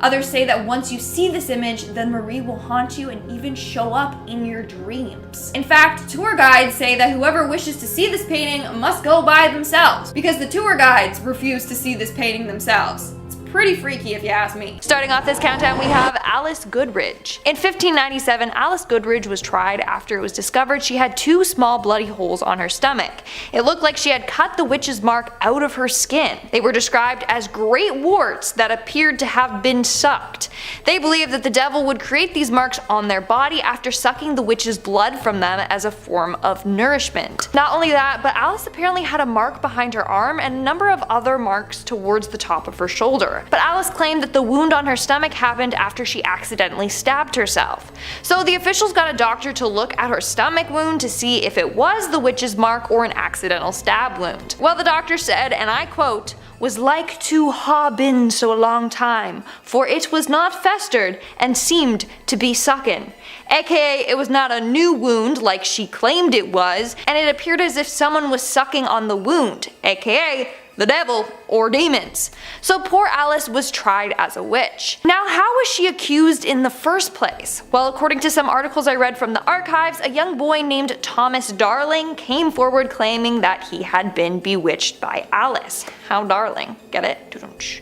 Others say that once you see this image, then Marie will haunt you and even show up in your dreams. In fact, tour guides say that whoever wishes to see this painting must go by themselves, because the tour guides refuse to see this painting themselves. Pretty freaky if you ask me. Starting off this countdown, we have Alice Goodridge. In 1597, Alice Goodridge was tried after it was discovered she had 2 small bloody holes on her stomach. It looked like she had cut the witch's mark out of her skin. They were described as great warts that appeared to have been sucked. They believed that the devil would create these marks on their body after sucking the witch's blood from them as a form of nourishment. Not only that, but Alice apparently had a mark behind her arm and a number of other marks towards the top of her shoulder. But Alice claimed that the wound on her stomach happened after she accidentally stabbed herself. So the officials got a doctor to look at her stomach wound to see if it was the witch's mark or an accidental stab wound. Well, the doctor said, and I quote, "was like to ha been so a long time, for it was not festered and seemed to be sucken." AKA, it was not a new wound like she claimed it was, and it appeared as if someone was sucking on the wound, AKA the devil or demons. So poor Alice was tried as a witch. Now, how was she accused in the first place? Well, according to some articles I read from the archives, a young boy named Thomas Darling came forward claiming that he had been bewitched by Alice. How darling, get it?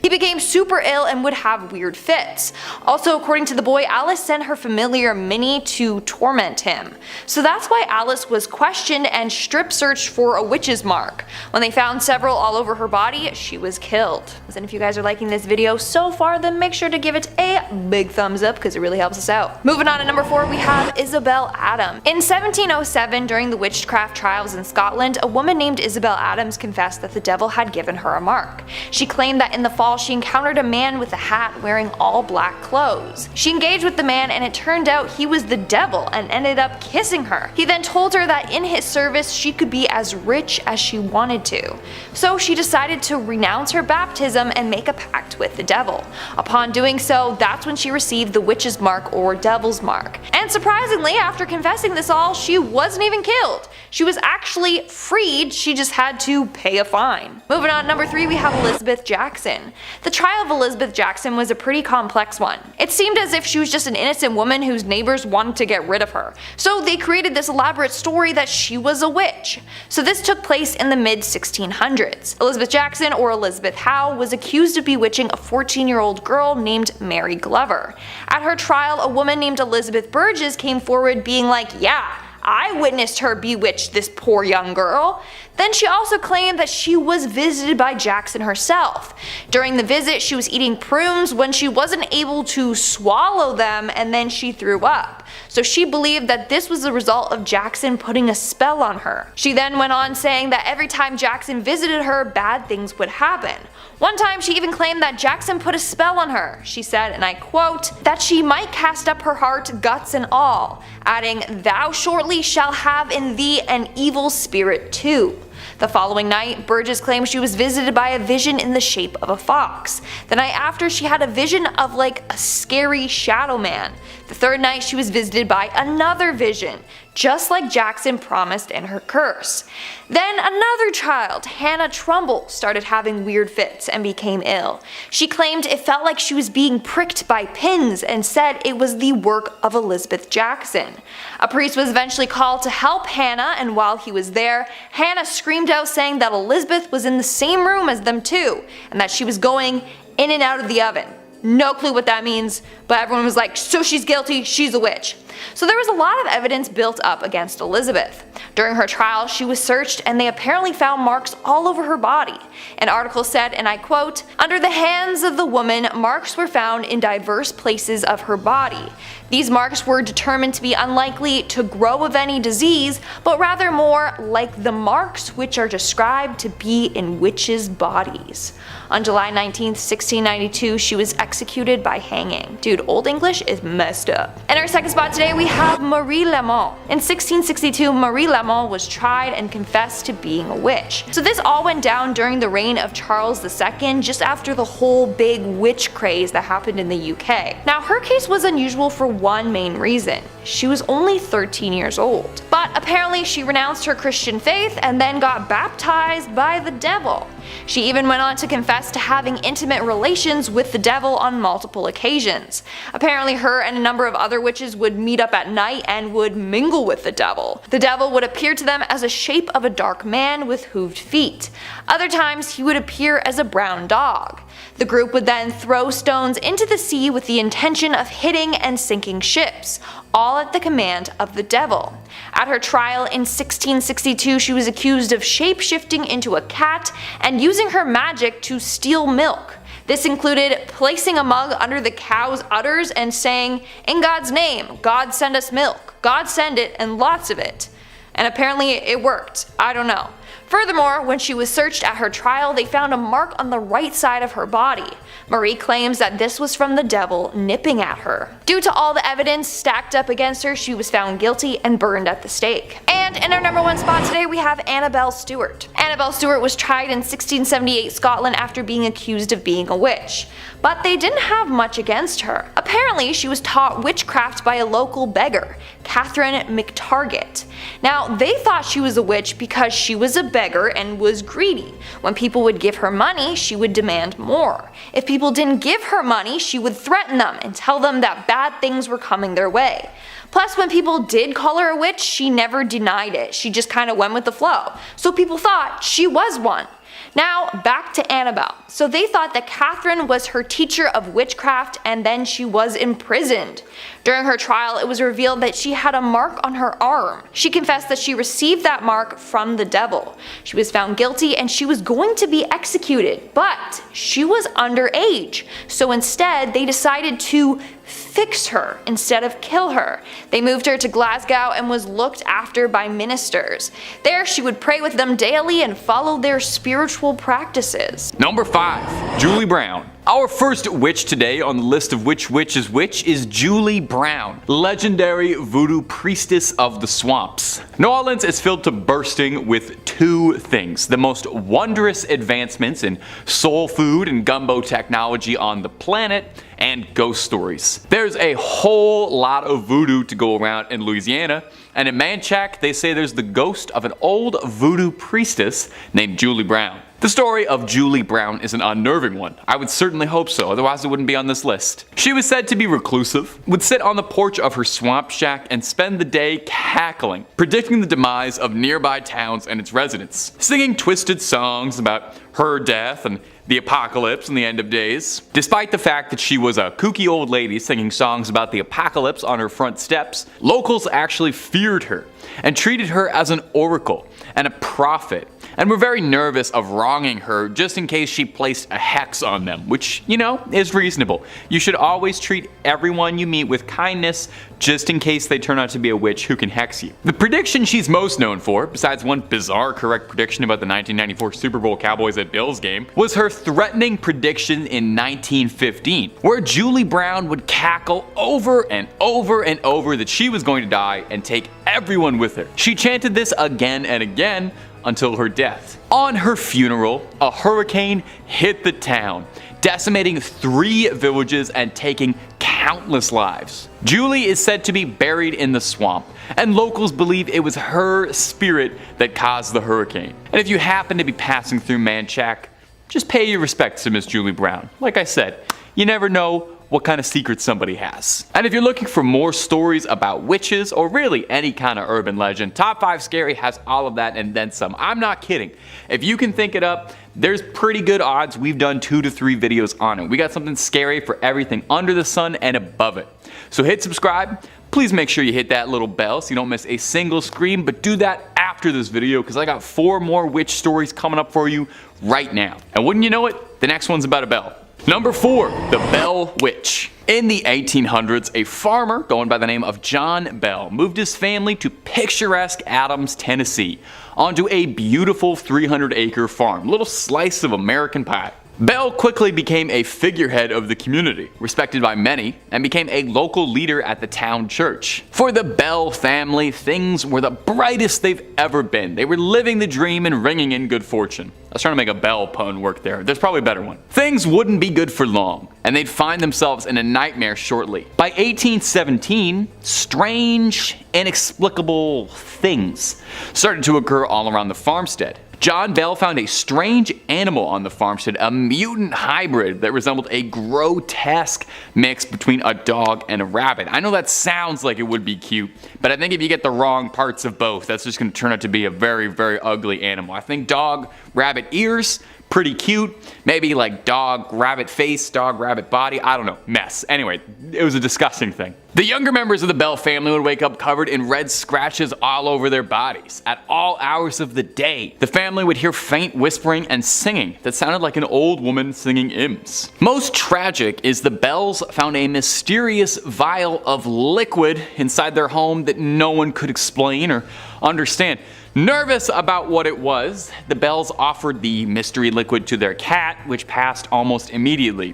He became super ill and would have weird fits. Also, according to the boy, Alice sent her familiar Minnie to torment him. So that's why Alice was questioned and strip searched for a witch's mark. When they found several all over her body, she was killed. And if you guys are liking this video so far, then make sure to give it a big thumbs up because it really helps us out. Moving on to number 4, we have Isabel Adams. In 1707, during the witchcraft trials in Scotland, a woman named Isabel Adams confessed that the devil had given her a mark. mark. She claimed that in the fall she encountered a man with a hat wearing all black clothes. She engaged with the man and it turned out he was the devil and ended up kissing her. He then told her that in his service she could be as rich as she wanted to. So she decided to renounce her baptism and make a pact with the devil. Upon doing so, that's when she received the witch's mark or devil's mark. And surprisingly, after confessing this all, she wasn't even killed. She was actually freed, she just had to pay a fine. Moving on, number 3, we have Elizabeth Jackson. The trial of Elizabeth Jackson was a pretty complex one. It seemed as if she was just an innocent woman whose neighbors wanted to get rid of her. So they created this elaborate story that she was a witch. So this took place in the mid-1600s. Elizabeth Jackson, or Elizabeth Howe, was accused of bewitching a 14-year-old girl named Mary Glover. At her trial, a woman named Elizabeth Burgess came forward being like, yeah, I witnessed her bewitch this poor young girl. Then she also claimed that she was visited by Jackson herself. During the visit, she was eating prunes when she wasn't able to swallow them and then she threw up. So she believed that this was the result of Jackson putting a spell on her. She then went on saying that every time Jackson visited her, bad things would happen. One time she even claimed that Jackson put a spell on her. She said, and I quote, that she might cast up her heart, guts and all, adding, thou shortly shall have in thee an evil spirit too. The following night, Burgess claimed she was visited by a vision in the shape of a fox. The night after, she had a vision of like a scary shadow man. The third night, she was visited by another vision, just like Jackson promised in her curse. Then another child, Hannah Trumbull, started having weird fits and became ill. She claimed it felt like she was being pricked by pins and said it was the work of Elizabeth Jackson. A priest was eventually called to help Hannah, and while he was there, Hannah screamed out saying that Elizabeth was in the same room as them too, and that she was going in and out of the oven. No clue what that means, but everyone was like, so she's guilty, she's a witch. So there was a lot of evidence built up against Elizabeth. During her trial, she was searched and they apparently found marks all over her body. An article said, and I quote, under the hands of the woman, marks were found in diverse places of her body. These marks were determined to be unlikely to grow of any disease, but rather more like the marks which are described to be in witches' bodies. On July 19, 1692, she was executed by hanging. Dude, Old English is messed up. In our second spot today, we have Marie Lamont. In 1662, Marie Lamont was tried and confessed to being a witch. So this all went down during the reign of Charles II, just after the whole big witch craze that happened in the UK. Now, her case was unusual for one main reason. She was only 13 years old. But apparently she renounced her Christian faith and then got baptized by the devil. She even went on to confess to having intimate relations with the devil on multiple occasions. Apparently her and a number of other witches would meet up at night and would mingle with the devil. The devil would appear to them as a shape of a dark man with hooved feet. Other times he would appear as a brown dog. The group would then throw stones into the sea with the intention of hitting and sinking ships, all at the command of the devil. At her trial in 1662, she was accused of shape-shifting into a cat and using her magic to steal milk. This included placing a mug under the cow's udders and saying, "In God's name, God send us milk. God send it and lots of it." And apparently it worked. I don't know. Furthermore, when she was searched at her trial, they found a mark on the right side of her body. Marie claims that this was from the devil nipping at her. Due to all the evidence stacked up against her, she was found guilty and burned at the stake. And in our number 1 spot today, we have Annabelle Stewart. Annabelle Stewart was tried in 1678 Scotland after being accused of being a witch. But they didn't have much against her. Apparently, she was taught witchcraft by a local beggar, Catherine McTarget. Now, they thought she was a witch because she was a beggar and was greedy. When people would give her money, she would demand more. If people didn't give her money, she would threaten them and tell them that bad things were coming their way. Plus, when people did call her a witch, she never denied it. She just kind of went with the flow. So people thought she was one. Now, back to Annabelle. So they thought that Catherine was her teacher of witchcraft and then she was imprisoned. During her trial, it was revealed that she had a mark on her arm. She confessed that she received that mark from the devil. She was found guilty and she was going to be executed, but she was underage. So instead, they decided to fix her instead of kill her. They moved her to Glasgow and was looked after by ministers. There she would pray with them daily and follow their spiritual practices. Number 5. Julie Brown. Our first witch today on the list of which witch is Julie Brown, legendary voodoo priestess of the swamps. New Orleans is filled to bursting with two things: the most wondrous advancements in soul food and gumbo technology on the planet, and ghost stories. There's a whole lot of voodoo to go around in Louisiana, and in Manchac they say there's the ghost of an old voodoo priestess named Julie Brown. The story of Julie Brown is an unnerving one. I would certainly hope so, otherwise it wouldn't be on this list. She was said to be reclusive, would sit on the porch of her swamp shack and spend the day cackling, predicting the demise of nearby towns and its residents, singing twisted songs about her death and the apocalypse and the end of days. Despite the fact that she was a kooky old lady singing songs about the apocalypse on her front steps, locals actually feared her and treated her as an oracle and a prophet, and were very nervous of wronging her just in case she placed a hex on them, which, you know, is reasonable. You should always treat everyone you meet with kindness just in case they turn out to be a witch who can hex you. The prediction she's most known for, besides one bizarre correct prediction about the 1994 Super Bowl Cowboys at Bills game, was her threatening prediction in 1915, where Julie Brown would cackle over and over and over that she was going to die and take everyone with her. She chanted this again and again until her death. On her funeral, a hurricane hit the town, decimating 3 villages and taking countless lives. Julie is said to be buried in the swamp, and locals believe it was her spirit that caused the hurricane. And if you happen to be passing through Manchac, just pay your respects to Miss Julie Brown. Like I said, you never know what kind of secrets somebody has. And if you're looking for more stories about witches, or really any kind of urban legend, Top 5 Scary has all of that and then some. I'm not kidding. If you can think it up, there's pretty good odds we've done 2 to 3 videos on it. We got something scary for everything under the sun and above it. So hit subscribe. Please make sure you hit that little bell so you don't miss a single scream, but do that after this video because I got 4 more witch stories coming up for you right now. And wouldn't you know it, the next one's about a bell. Number 4, the Bell Witch. In the 1800s, a farmer going by the name of John Bell moved his family to picturesque Adams, Tennessee, onto a beautiful 300-acre farm, little slice of American pie. Bell quickly became a figurehead of the community, respected by many, and became a local leader at the town church. For the Bell family, things were the brightest they've ever been. They were living the dream and ringing in good fortune. I was trying to make a Bell pun work there. There's probably a better one. Things wouldn't be good for long, and they'd find themselves in a nightmare shortly. By 1817, strange, inexplicable things started to occur all around the farmstead. John Bell found a strange animal on the farmstead, a mutant hybrid that resembled a grotesque mix between a dog and a rabbit. I know that sounds like it would be cute, but I think if you get the wrong parts of both, that's just going to turn out to be a very, very ugly animal. I think dog, rabbit ears, pretty cute. Maybe like dog, rabbit face, dog, rabbit body. I don't know. Mess. Anyway, it was a disgusting thing. The younger members of the Bell family would wake up covered in red scratches all over their bodies at all hours of the day. The family would hear faint whispering and singing that sounded like an old woman singing hymns. Most tragic is the Bells found a mysterious vial of liquid inside their home that no one could explain or understand. Nervous about what it was, the Bells offered the mystery liquid to their cat, which passed almost immediately.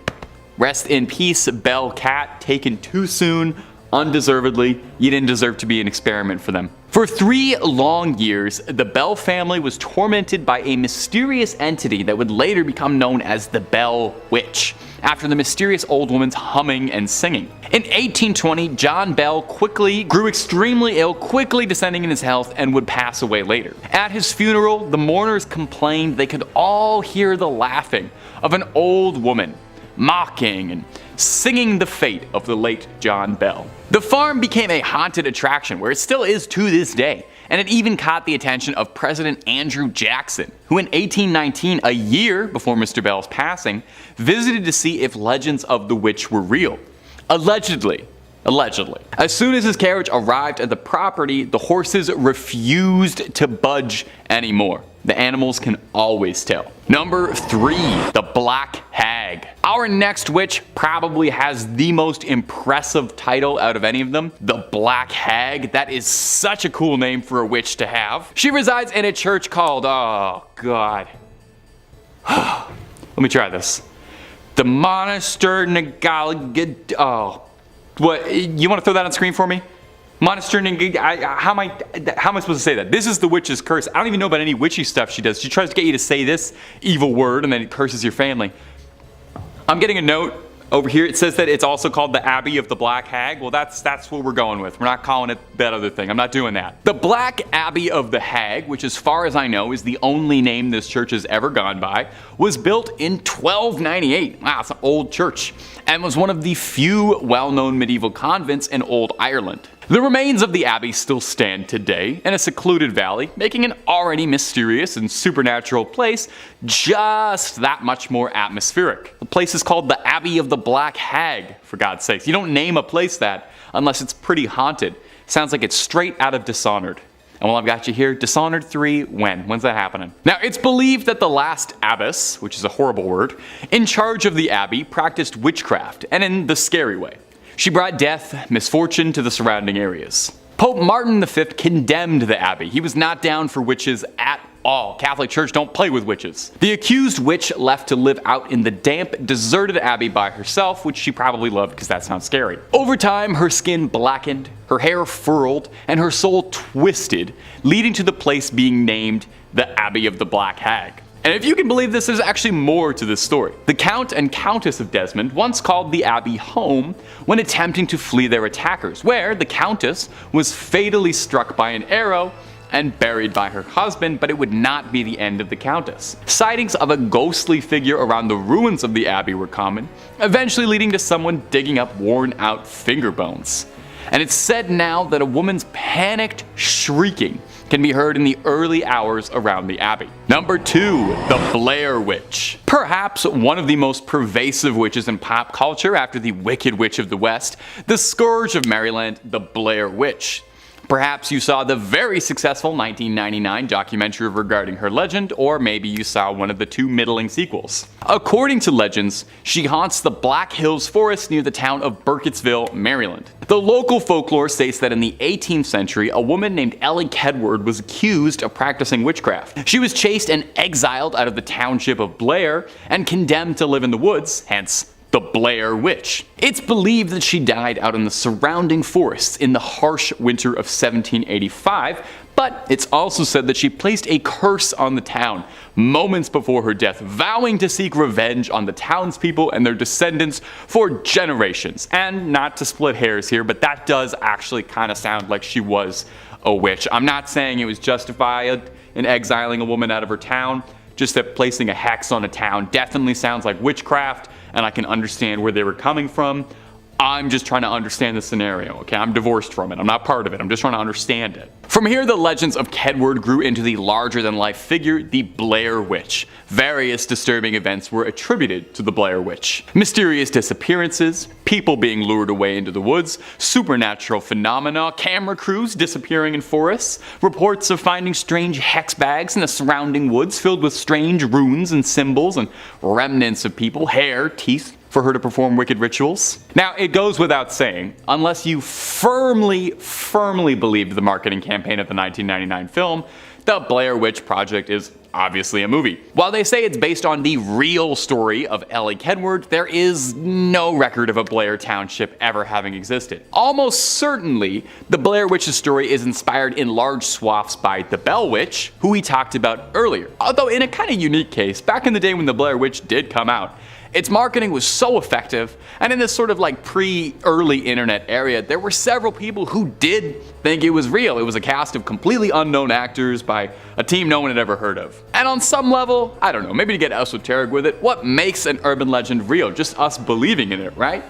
Rest in peace, Bell cat, taken too soon, undeservedly. You didn't deserve to be an experiment for them. For 3 long years, the Bell family was tormented by a mysterious entity that would later become known as the Bell Witch, after the mysterious old woman's humming and singing. In 1820, John Bell quickly grew extremely ill, quickly descending in his health, and would pass away later. At his funeral, the mourners complained they could all hear the laughing of an old woman, mocking and singing the fate of the late John Bell. The farm became a haunted attraction, where it still is to this day, and it even caught the attention of President Andrew Jackson, who in 1819, a year before Mr. Bell's passing, visited to see if legends of the witch were real. Allegedly, Allegedly. As soon as his carriage arrived at the property, the horses refused to budge anymore. The animals can always tell. Number 3, the Black Hag. Our next witch probably has the most impressive title out of any of them, the Black Hag. That is such a cool name for a witch to have. She resides in a church called, oh god. Let me try this. The Monaster oh. What, you want to throw that on screen for me? Monaster, how am I supposed to say that? This is the witch's curse. I don't even know about any witchy stuff she does. She tries to get you to say this evil word and then it curses your family. I'm getting a note over here. It says that it's also called the Abbey of the Black Hag. Well, that's what we're going with. We're not calling it that other thing. I'm not doing that. The Black Abbey of the Hag, which as far as I know is the only name this church has ever gone by, was built in 1298. Wow, it's an old church. And was one of the few well-known medieval convents in old Ireland. The remains of the abbey still stand today in a secluded valley, making an already mysterious and supernatural place just that much more atmospheric. The place is called the Abbey of the Black Hag, for God's sakes. You don't name a place that unless it's pretty haunted. Sounds like it's straight out of Dishonored. And while I've got you here, Dishonored 3, when? When's that happening? Now, it's believed that the last abbess, which is a horrible word, in charge of the abbey practiced witchcraft, and in the scary way. She brought death, misfortune to the surrounding areas. Pope Martin V condemned the abbey. He was not down for witches at all. Catholic Church don't play with witches. The accused witch left to live out in the damp, deserted abbey by herself, which she probably loved because that sounds scary. Over time, her skin blackened, her hair furrowed, and her soul twisted, leading to the place being named the Abbey of the Black Hag. And if you can believe this, there's actually more to this story. The Count and Countess of Desmond once called the abbey home when attempting to flee their attackers, where the Countess was fatally struck by an arrow and buried by her husband, but it would not be the end of the Countess. Sightings of a ghostly figure around the ruins of the abbey were common, eventually leading to someone digging up worn out finger bones. And it's said now that a woman's panicked shrieking can be heard in the early hours around the abbey. Number 2, the Blair Witch. Perhaps one of the most pervasive witches in pop culture after the Wicked Witch of the West, the Scourge of Maryland, the Blair Witch. Perhaps you saw the very successful 1999 documentary regarding her legend, or maybe you saw one of the 2 middling sequels. According to legends, she haunts the Black Hills Forest near the town of Burkittsville, Maryland. The local folklore states that in the 18th century, a woman named Ellie Kedward was accused of practicing witchcraft. She was chased and exiled out of the township of Blair and condemned to live in the woods, hence the Blair Witch. It's believed that she died out in the surrounding forests in the harsh winter of 1785, but it's also said that she placed a curse on the town moments before her death, vowing to seek revenge on the townspeople and their descendants for generations. And not to split hairs here, but that does actually kind of sound like she was a witch. I'm not saying it was justified in exiling a woman out of her town, just that placing a hex on a town definitely sounds like witchcraft, and I can understand where they were coming from. I'm just trying to understand the scenario, okay? I'm divorced from it. I'm not part of it. I'm just trying to understand it. From here, the legends of Kedward grew into the larger-than-life figure, the Blair Witch. Various disturbing events were attributed to the Blair Witch. Mysterious disappearances, people being lured away into the woods, supernatural phenomena, camera crews disappearing in forests, reports of finding strange hex bags in the surrounding woods filled with strange runes and symbols and remnants of people, hair, teeth, for her to perform wicked rituals. Now, it goes without saying, unless you firmly believed the marketing campaign of the 1999 film, the Blair Witch Project is obviously a movie. While they say it's based on the real story of Ellie Kedward, there is no record of a Blair Township ever having existed. Almost certainly, the Blair Witch's story is inspired in large swaths by the Bell Witch, who we talked about earlier. Although in a kind of unique case, back in the day when the Blair Witch did come out, its marketing was so effective, and in this sort of like pre-early internet area, there were several people who did think it was real. It was a cast of completely unknown actors by a team no one had ever heard of. And on some level, I don't know, maybe to get esoteric with it, what makes an urban legend real? Just us believing in it, right?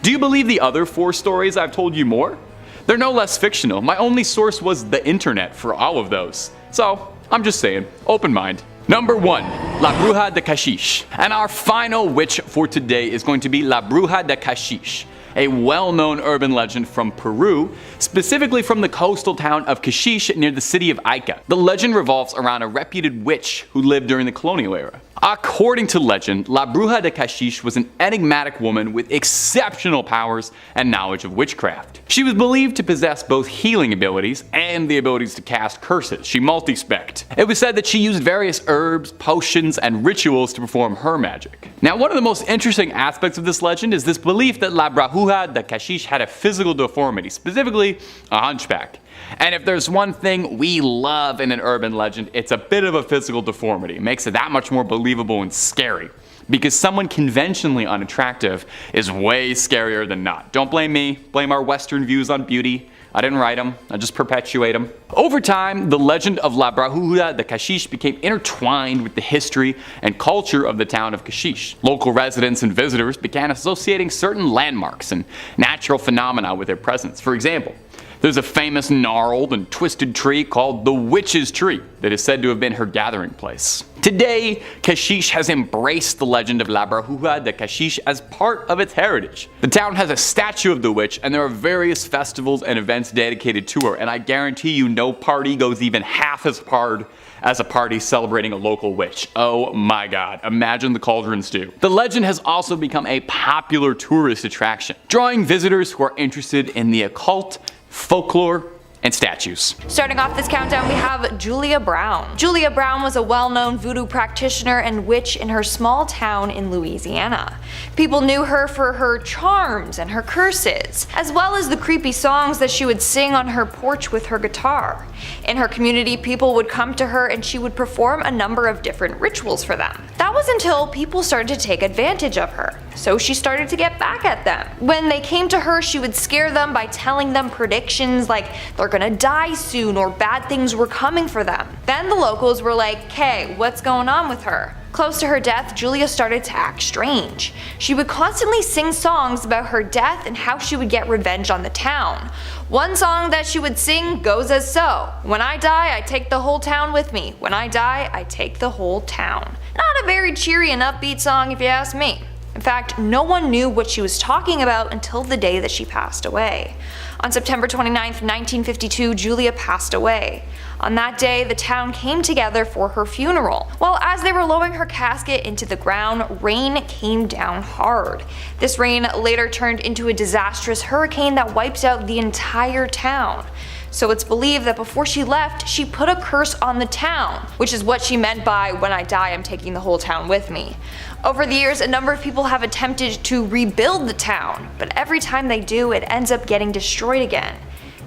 Do you believe the other 4 stories I've told you more? They're no less fictional. My only source was the internet for all of those. So, I'm just saying, open mind. Number 1, La Bruja de Cachiche. And our final witch for today is going to be La Bruja de Cachiche. a well-known urban legend from Peru, specifically from the coastal town of Cachiche near the city of Ica. The legend revolves around a reputed witch who lived during the colonial era. According to legend, La Bruja de Cachiche was an enigmatic woman with exceptional powers and knowledge of witchcraft. She was believed to possess both healing abilities and the abilities to cast curses. She multi-specced. It was said that she used various herbs, potions, and rituals to perform her magic. Now, one of the most interesting aspects of this legend is this belief that La Bruja de Cachiche had a physical deformity, specifically a hunchback. And if there's one thing we love in an urban legend, it's a bit of a physical deformity. It makes it that much more believable and scary. Because someone conventionally unattractive is way scarier than not. Don't blame me, blame our Western views on beauty. I didn't write them, I just perpetuate them. Over time, the legend of La Bruja de Cachiche became intertwined with the history and culture of the town of Cachiche. Local residents and visitors began associating certain landmarks and natural phenomena with their presence. For example, there's a famous gnarled and twisted tree called the Witch's Tree that is said to have been her gathering place. Today, Cachiche has embraced the legend of La Bruja de Cachiche as part of its heritage. The town has a statue of the witch, and there are various festivals and events dedicated to her, and I guarantee you no party goes even half as hard as a party celebrating a local witch. Oh my god, imagine the cauldron stew. The legend has also become a popular tourist attraction, drawing visitors who are interested in the occult, folklore, and statues. Starting off this countdown, we have Julia Brown. Julia Brown was a well-known voodoo practitioner and witch in her small town in Louisiana. People knew her for her charms and her curses, as well as the creepy songs that she would sing on her porch with her guitar. In her community, people would come to her and she would perform a number of different rituals for them. That was until people started to take advantage of her, so she started to get back at them. When they came to her, she would scare them by telling them predictions like they're gonna die soon or bad things were coming for them. Then the locals were like, "Hey, what's going on with her?" Close to her death, Julia started to act strange. She would constantly sing songs about her death and how she would get revenge on the town. One song that she would sing goes as so: "When I die, I take the whole town with me. When I die, I take the whole town." Not a very cheery and upbeat song if you ask me. In fact, no one knew what she was talking about until the day that she passed away. On September 29, 1952, Julia passed away. On that day, the town came together for her funeral. Well, as they were lowering her casket into the ground, rain came down hard. This rain later turned into a disastrous hurricane that wiped out the entire town. So it's believed that before she left, she put a curse on the town, which is what she meant by "when I die, I'm taking the whole town with me." Over the years, a number of people have attempted to rebuild the town, but every time they do, it ends up getting destroyed again.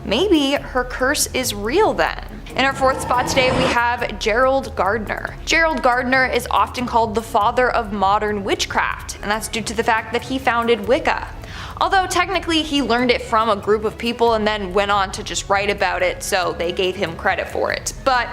Maybe her curse is real then. In our fourth spot today, we have Gerald Gardner. Gerald Gardner is often called the father of modern witchcraft, and that's due to the fact that he founded Wicca. Although technically he learned it from a group of people and then went on to just write about it, so they gave him credit for it. But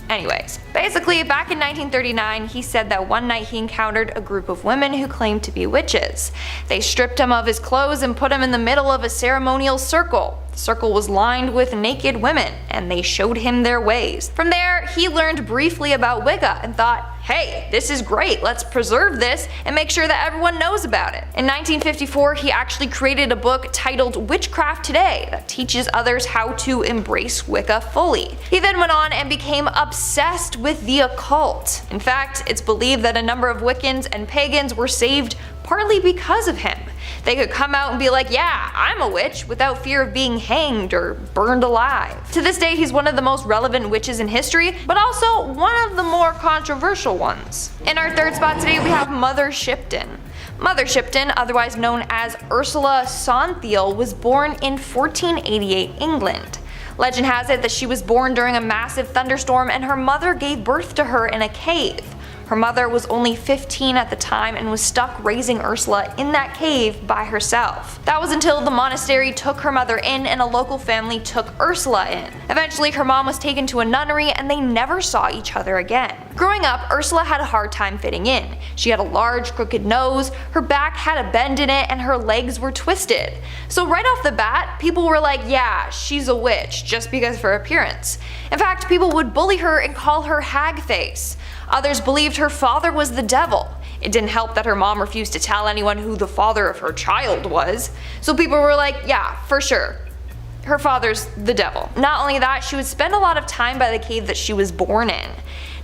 anyways, basically back in 1939 he said that one night he encountered a group of women who claimed to be witches. They stripped him of his clothes and put him in the middle of a ceremonial circle. The circle was lined with naked women, and they showed him their ways. From there, he learned briefly about Wicca and thought, hey, this is great, let's preserve this and make sure that everyone knows about it. In 1954, he actually created a book titled Witchcraft Today that teaches others how to embrace Wicca fully. He then went on and became obsessed with the occult. In fact, it's believed that a number of Wiccans and pagans were saved partly because of him. They could come out and be like, yeah, I'm a witch, without fear of being hanged or burned alive. To this day, he's one of the most relevant witches in history, but also one of the more controversial ones. In our third spot today, we have Mother Shipton. Mother Shipton, otherwise known as Ursula Sonthiel, was born in 1488 England. Legend has it that she was born during a massive thunderstorm and her mother gave birth to her in a cave. Her mother was only 15 at the time and was stuck raising Ursula in that cave by herself. That was until the monastery took her mother in and a local family took Ursula in. Eventually her mom was taken to a nunnery and they never saw each other again. Growing up, Ursula had a hard time fitting in. She had a large crooked nose, her back had a bend in it, and her legs were twisted. So right off the bat, people were like, yeah, she's a witch, just because of her appearance. In fact, people would bully her and call her hag face. Others believed her father was the devil. It didn't help that her mom refused to tell anyone who the father of her child was, so people were like, yeah, for sure, her father's the devil. Not only that, she would spend a lot of time by the cave that she was born in.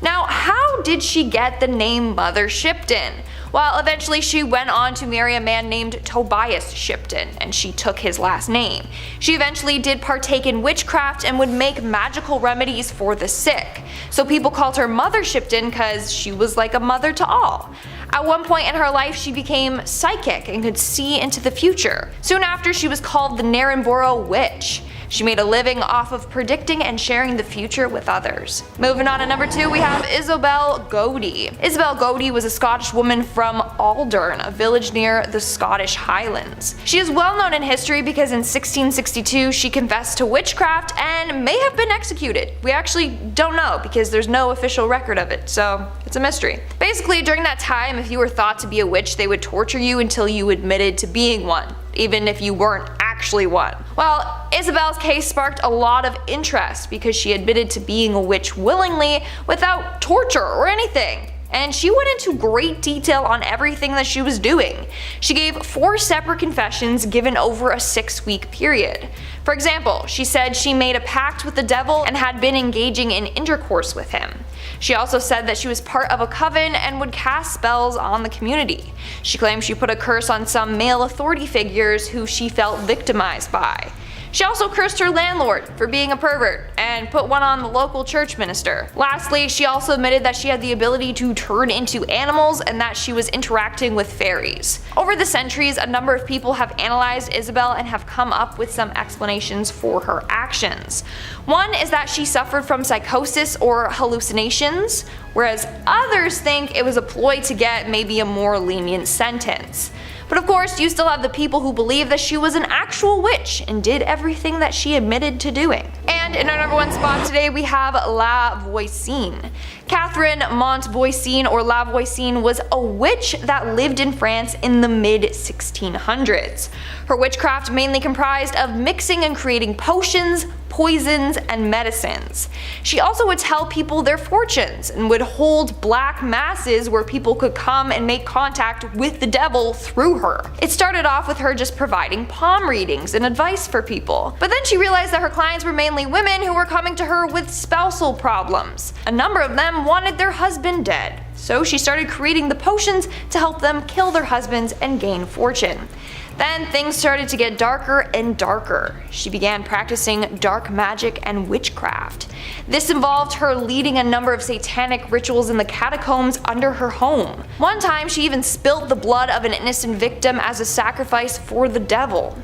Now, how did she get the name Mother Shipton? Well, eventually she went on to marry a man named Tobias Shipton, and she took his last name. She eventually did partake in witchcraft and would make magical remedies for the sick. So people called her Mother Shipton because she was like a mother to all. At one point in her life, she became psychic and could see into the future. Soon after, she was called the Narrenborough Witch. She made a living off of predicting and sharing the future with others. Moving on to number 2, we have Isabel Gowdie. Isabel Gowdie was a Scottish woman from Aldern, a village near the Scottish Highlands. She is well known in history because in 1662 she confessed to witchcraft and may have been executed. We actually don't know because there's no official record of it, so it's a mystery. Basically, during that time, if you were thought to be a witch, they would torture you until you admitted to being one, even if you weren't actually one. Well, Isabel's case sparked a lot of interest because she admitted to being a witch willingly without torture or anything. And she went into great detail on everything that she was doing. She gave 4 separate confessions given over a 6-week period. For example, she said she made a pact with the devil and had been engaging in intercourse with him. She also said that she was part of a coven and would cast spells on the community. She claimed she put a curse on some male authority figures who she felt victimized by. She also cursed her landlord for being a pervert and put one on the local church minister. Lastly, she also admitted that she had the ability to turn into animals and that she was interacting with fairies. Over the centuries, a number of people have analyzed Isabel and have come up with some explanations for her actions. One is that she suffered from psychosis or hallucinations, whereas others think it was a ploy to get maybe a more lenient sentence. But of course, you still have the people who believe that she was an actual witch and did everything that she admitted to doing. And in our number 1 spot today, we have La Voisin. Catherine Montvoisin, or La Voisin, was a witch that lived in France in the mid-1600s. Her witchcraft mainly comprised of mixing and creating potions, poisons, and medicines. She also would tell people their fortunes and would hold black masses where people could come and make contact with the devil through her. It started off with her just providing palm readings and advice for people, but then she realized that her clients were mainly women who were coming to her with spousal problems. A number of them wanted their husband dead, so she started creating the potions to help them kill their husbands and gain fortune. Then things started to get darker and darker. She began practicing dark magic and witchcraft. This involved her leading a number of satanic rituals in the catacombs under her home. One time she even spilled the blood of an innocent victim as a sacrifice for the devil.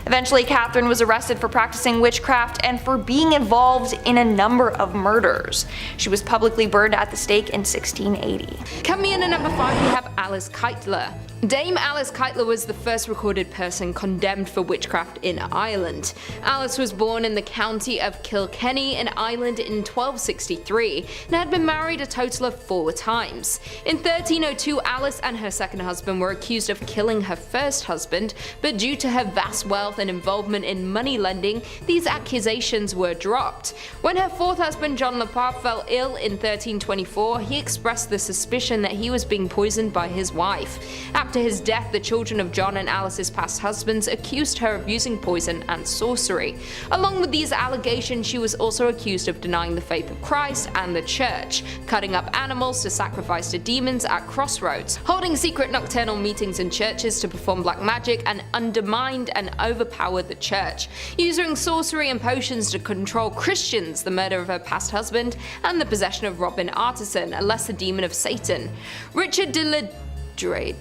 Eventually, Catherine was arrested for practicing witchcraft and for being involved in a number of murders. She was publicly burned at the stake in 1680. Coming in at number 5, we have Alice Keitler. Dame Alice Keitler was the first recorded person condemned for witchcraft in Ireland. Alice was born in the county of Kilkenny in Ireland in 1263 and had been married a total of 4 times. In 1302, Alice and her second husband were accused of killing her first husband, but due to her vast wealth and involvement in money lending, these accusations were dropped. When her fourth husband John Lepar fell ill in 1324, he expressed the suspicion that he was being poisoned by his wife. After his death, the children of John and Alice's past husbands accused her of using poison and sorcery. Along with these allegations, she was also accused of denying the faith of Christ and the church, cutting up animals to sacrifice to demons at crossroads, holding secret nocturnal meetings in churches to perform black magic and undermined and overpowered the church, using sorcery and potions to control Christians, the murder of her past husband, and the possession of Robin Artisan, a lesser demon of Satan. Richard de la Dread,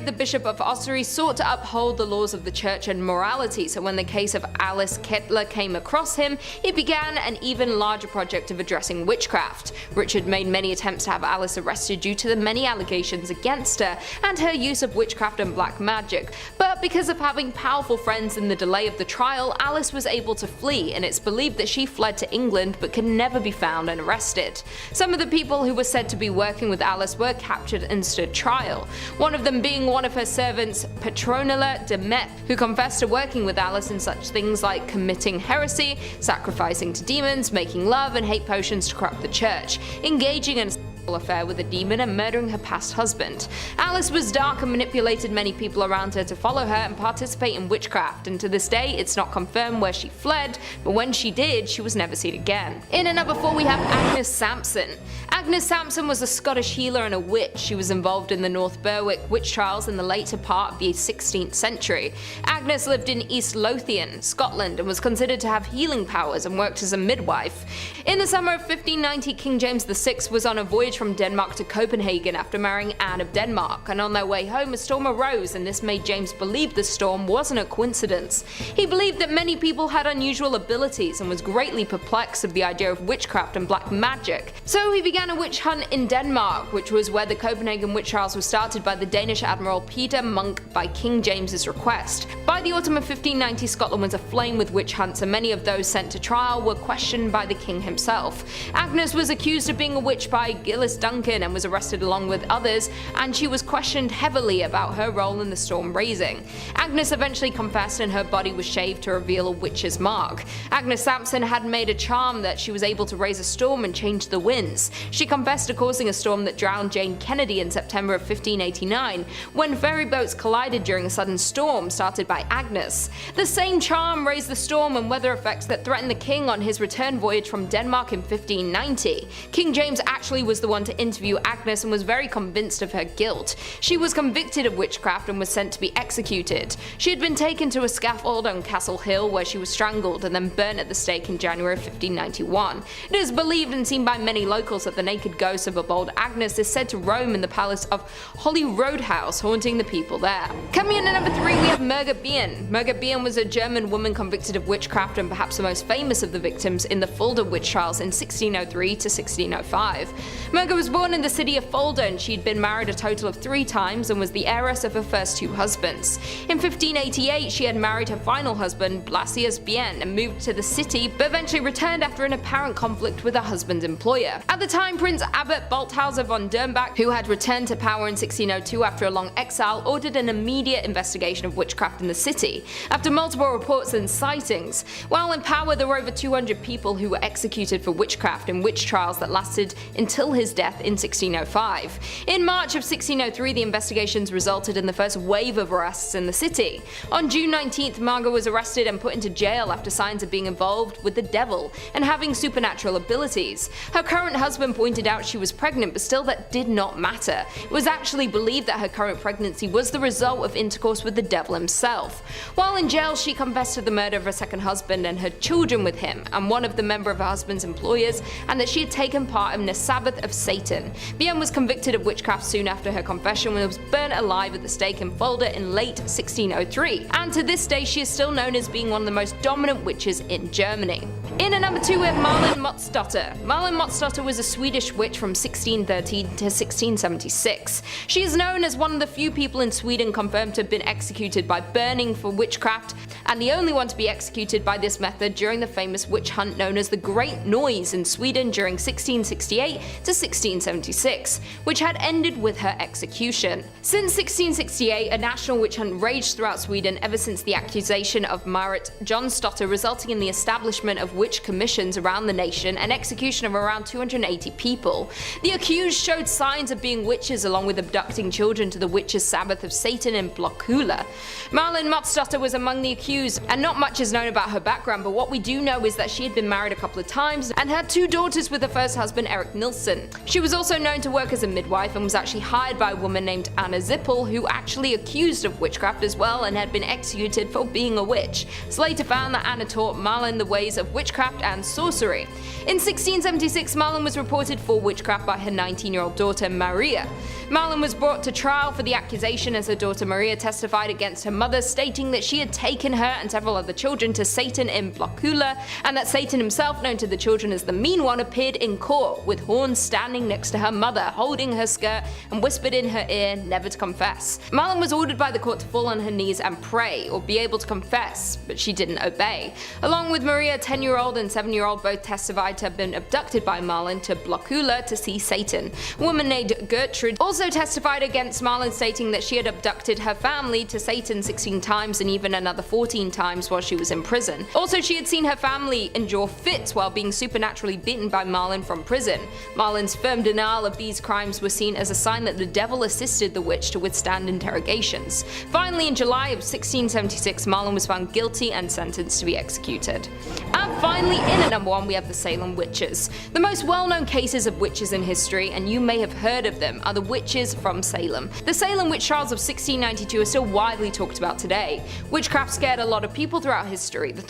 the Bishop of Ossory, sought to uphold the laws of the church and morality, so when the case of Alice Keitler came across him, he began an even larger project of addressing witchcraft. Richard made many attempts to have Alice arrested due to the many allegations against her and her use of witchcraft and black magic, but because of having powerful friends in the delay of the trial, Alice was able to flee, and it's believed that she fled to England but could never be found and arrested. Some of the people who were said to be working with Alice were captured and stood trial. One of them being one of her servants, Petronilla de Meth, who confessed to working with Alice in such things like committing heresy, sacrificing to demons, making love, and hate potions to corrupt the church, engaging in affair with a demon and murdering her past husband. Alice was dark and manipulated many people around her to follow her and participate in witchcraft, and to this day it's not confirmed where she fled, but when she did, she was never seen again. In at number 4 we have Agnes Samson. Agnes Samson was a Scottish healer and a witch. She was involved in the North Berwick witch trials in the later part of the 16th century. Agnes lived in East Lothian, Scotland, and was considered to have healing powers and worked as a midwife. In the summer of 1590, King James VI was on a voyage from Denmark to Copenhagen after marrying Anne of Denmark, and on their way home a storm arose, and this made James believe the storm wasn't a coincidence. He believed that many people had unusual abilities and was greatly perplexed of the idea of witchcraft and black magic. So he began a witch hunt in Denmark, which was where the Copenhagen witch trials were started by the Danish admiral Peter Munk by King James's request. By the autumn of 1590, Scotland was aflame with witch hunts, and many of those sent to trial were questioned by the king himself. Agnes was accused of being a witch by Gilles Duncan and was arrested along with others, and she was questioned heavily about her role in the storm raising. Agnes eventually confessed and her body was shaved to reveal a witch's mark. Agnes Samson had made a charm that she was able to raise a storm and change the winds. She confessed to causing a storm that drowned Jane Kennedy in September of 1589, when ferry boats collided during a sudden storm started by Agnes. The same charm raised the storm and weather effects that threatened the king on his return voyage from Denmark in 1590. King James actually was the one to interview Agnes and was very convinced of her guilt. She was convicted of witchcraft and was sent to be executed. She had been taken to a scaffold on Castle Hill where she was strangled and then burnt at the stake in January 1591. It is believed and seen by many locals that the naked ghost of a bold Agnes is said to roam in the palace of Holyrood House, haunting the people there. Coming in at number 3 we have Merga Bien. Merga Bien was a German woman convicted of witchcraft and perhaps the most famous of the victims in the Fulda witch trials in 1603 to 1605. Merga was born in the city of Fulda and she'd been married a total of 3 times and was the heiress of her first 2 husbands. In 1588 she had married her final husband Blasius Bien and moved to the city, but eventually returned after an apparent conflict with her husband's employer. At the time, Prince Abbot Balthasar von Dernbach, who had returned to power in 1602 after a long exile, ordered an immediate investigation of witchcraft in the city, after multiple reports and sightings. While in power, there were over 200 people who were executed for witchcraft in witch trials that lasted until his death in 1605. In March of 1603, the investigations resulted in the first wave of arrests in the city. On June 19th, Marga was arrested and put into jail after signs of being involved with the devil and having supernatural abilities. Her current husband pointed out she was pregnant, but still that did not matter. It was actually believed that her current pregnancy was the result of intercourse with the devil himself. While in jail, she confessed to the murder of her second husband and her children with him and one of the member of her husband's employers, and that she had taken part in the Sabbath of Satan. Bien was convicted of witchcraft soon after her confession and was burnt alive at the stake in Fulda in late 1603, and to this day she is still known as being one of the most dominant witches in Germany. In at number 2 we have Marlon Mutter. Marlon Mutter was a Swedish witch from 1613 to 1676. She is known as one of the few people in Sweden confirmed to have been executed by burning for witchcraft, and the only one to be executed by this method during the famous witch hunt known as the Great Noise in Sweden during 1668 to 1676, which had ended with her execution. Since 1668, a national witch hunt raged throughout Sweden ever since the accusation of Marit Jonsdotter, resulting in the establishment of witch commissions around the nation and execution of around 280 people. The accused showed signs of being witches along with abducting children to the witches' Sabbath of Satan in Blockula. Marlon Mutter was among the accused, and not much is known about her background, but what we do know is that she had been married a couple of times and had 2 daughters with her first husband Eric Nilsson. She was also known to work as a midwife and was actually hired by a woman named Anna Zippel, who actually accused of witchcraft as well and had been executed for being a witch. It's later found that Anna taught Marlon the ways of witchcraft and sorcery. In 1676, Marlon was reported for witchcraft by her 19-year-old daughter Maria. Marlon was brought to trial for the accusation as her daughter Maria testified against her mother, stating that she had taken her and several other children to Satan in Blockula, and that Satan himself, known to the children as the Mean One, appeared in court with horns standing next to her mother, holding her skirt, and whispered in her ear never to confess. Marlon was ordered by the court to fall on her knees and pray, or be able to confess, but she didn't obey. Along with Maria, 10-year-old and 7-year-old both testified to have been abducted by Marlon to Blockula to see Satan. A woman named Gertrude also also testified against Marlon, stating that she had abducted her family to Satan 16 times and even another 14 times while she was in prison. Also, she had seen her family endure fits while being supernaturally beaten by Marlon from prison. Marlon's firm denial of these crimes was seen as a sign that the devil assisted the witch to withstand interrogations. Finally, in July of 1676, Marlon was found guilty and sentenced to be executed. And finally, in at number 1, we have the Salem Witches. The most well-known cases of witches in history, and you may have heard of them, are the witches from Salem. The Salem Witch Trials of 1692 are still widely talked about today. Witchcraft scared a lot of people throughout history. The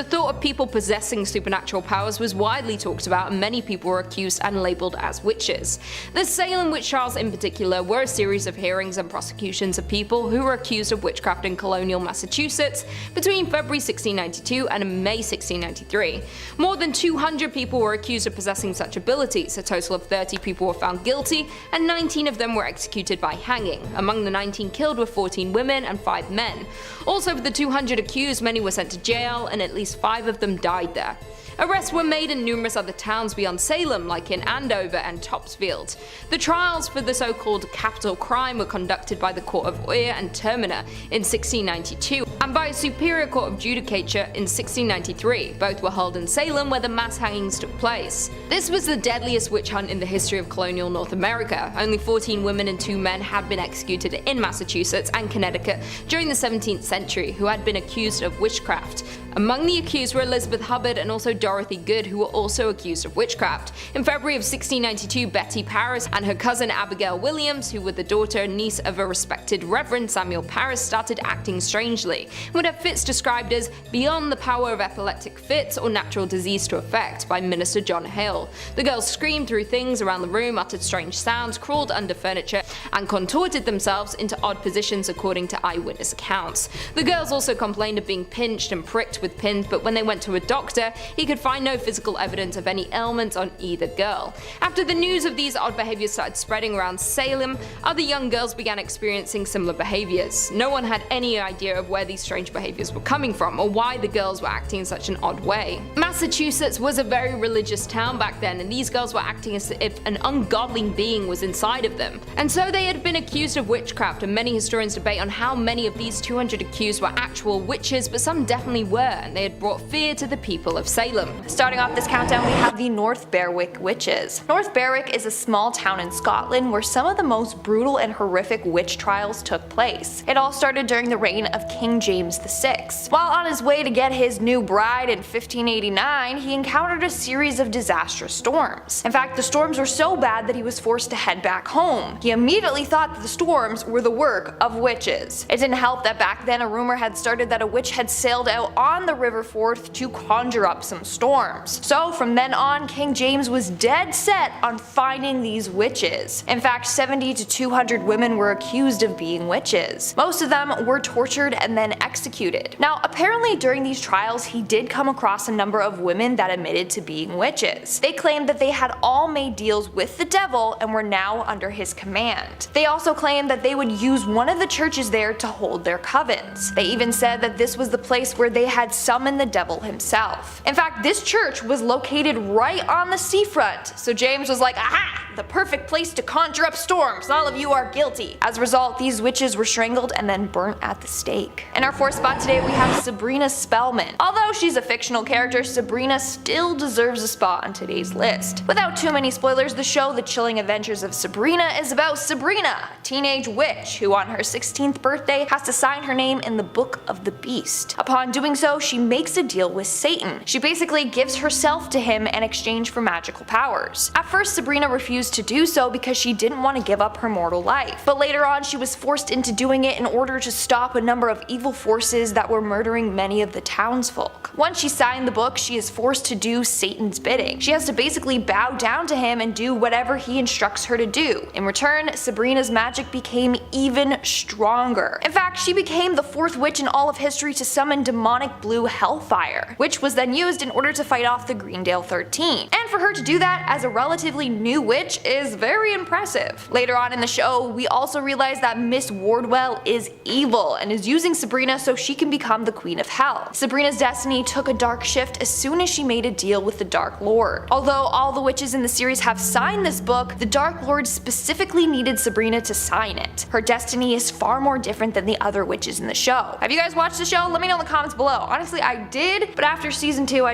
thought of people possessing supernatural powers was widely talked about, and many people were accused and labelled as witches. The Salem Witch Trials in particular were a series of hearings and prosecutions of people who were accused of witchcraft in colonial Massachusetts between February 1692 and May 1693. More than 200 people were accused of possessing such abilities. A total of 30 people were found guilty, and 19 of them were executed by hanging. Among the 19 killed were 14 women and 5 men. Also, of the 200 accused, many were sent to jail, and at least 5 of them died there. Arrests were made in numerous other towns beyond Salem, like in Andover and Topsfield. The trials for the so-called capital crime were conducted by the Court of Oyer and Terminer in 1692, and by a Superior Court of Judicature in 1693. Both were held in Salem, where the mass hangings took place. This was the deadliest witch hunt in the history of colonial North America. Only 14 women and 2 men had been executed in Massachusetts and Connecticut during the 17th century who had been accused of witchcraft. Among the accused were Elizabeth Hubbard and also Dorothy Good, who were also accused of witchcraft. In February of 1692, Betty Parris and her cousin Abigail Williams, who were the daughter and niece of a respected Reverend Samuel Parris, started acting strangely, and would have fits described as beyond the power of epileptic fits or natural disease to affect by Minister John Hale. The girls screamed through things around the room, uttered strange sounds, crawled under furniture, and contorted themselves into odd positions according to eyewitness accounts. The girls also complained of being pinched and pricked with pins, but when they went to a doctor, he could find no physical evidence of any ailments on either girl. After the news of these odd behaviors started spreading around Salem, other young girls began experiencing similar behaviors. No one had any idea of where these strange behaviors were coming from, or why the girls were acting in such an odd way. Massachusetts was a very religious town back then, and these girls were acting as if an ungodly being was inside of them. And so they had been accused of witchcraft, and many historians debate on how many of these 200 accused were actual witches, but some definitely were, and they had brought fear to the people of Salem. Starting off this countdown, we have the North Berwick Witches. North Berwick is a small town in Scotland where some of the most brutal and horrific witch trials took place. It all started during the reign of King James VI. While on his way to get his new bride in 1589, he encountered a series of disastrous storms. In fact, the storms were so bad that he was forced to head back home. He immediately thought that the storms were the work of witches. It didn't help that back then a rumor had started that a witch had sailed out on the River Forth to conjure up some storms. So from then on, King James was dead set on finding these witches. In fact, 70 to 200 women were accused of being witches. Most of them were tortured and then executed. Now, apparently during these trials, he did come across a number of women that admitted to being witches. They claimed that they had all made deals with the devil and were now under his command. They also claimed that they would use one of the churches there to hold their covens. They even said that this was the place where they had summoned the devil himself. In fact, this church was located right on the seafront, so James was like, aha! The perfect place to conjure up storms, all of you are guilty. As a result, these witches were strangled and then burnt at the stake. In our 4th spot today, we have Sabrina Spellman. Although she's a fictional character, Sabrina still deserves a spot on today's list. Without too many spoilers, the show The Chilling Adventures of Sabrina is about Sabrina, a teenage witch who on her 16th birthday has to sign her name in the Book of the Beast. Upon doing so, she makes a deal with Satan. She basically gives herself to him in exchange for magical powers. At first, Sabrina refused to do so because she didn't want to give up her mortal life, but later on she was forced into doing it in order to stop a number of evil forces that were murdering many of the townsfolk. Once she signed the book, she is forced to do Satan's bidding. She has to basically bow down to him and do whatever he instructs her to do. In return, Sabrina's magic became even stronger. In fact, she became the 4th witch in all of history to summon demonic blue hellfire, which was then used in order to fight off the Greendale 13. And for her to do that as a relatively new witch witch is very impressive. Later on in the show, we also realize that Miss Wardwell is evil and is using Sabrina so she can become the Queen of Hell. Sabrina's destiny took a dark shift as soon as she made a deal with the Dark Lord. Although all the witches in the series have signed this book, the Dark Lord specifically needed Sabrina to sign it. Her destiny is far more different than the other witches in the show. Have you guys watched the show? Let me know in the comments below. Honestly, I did, but after season 2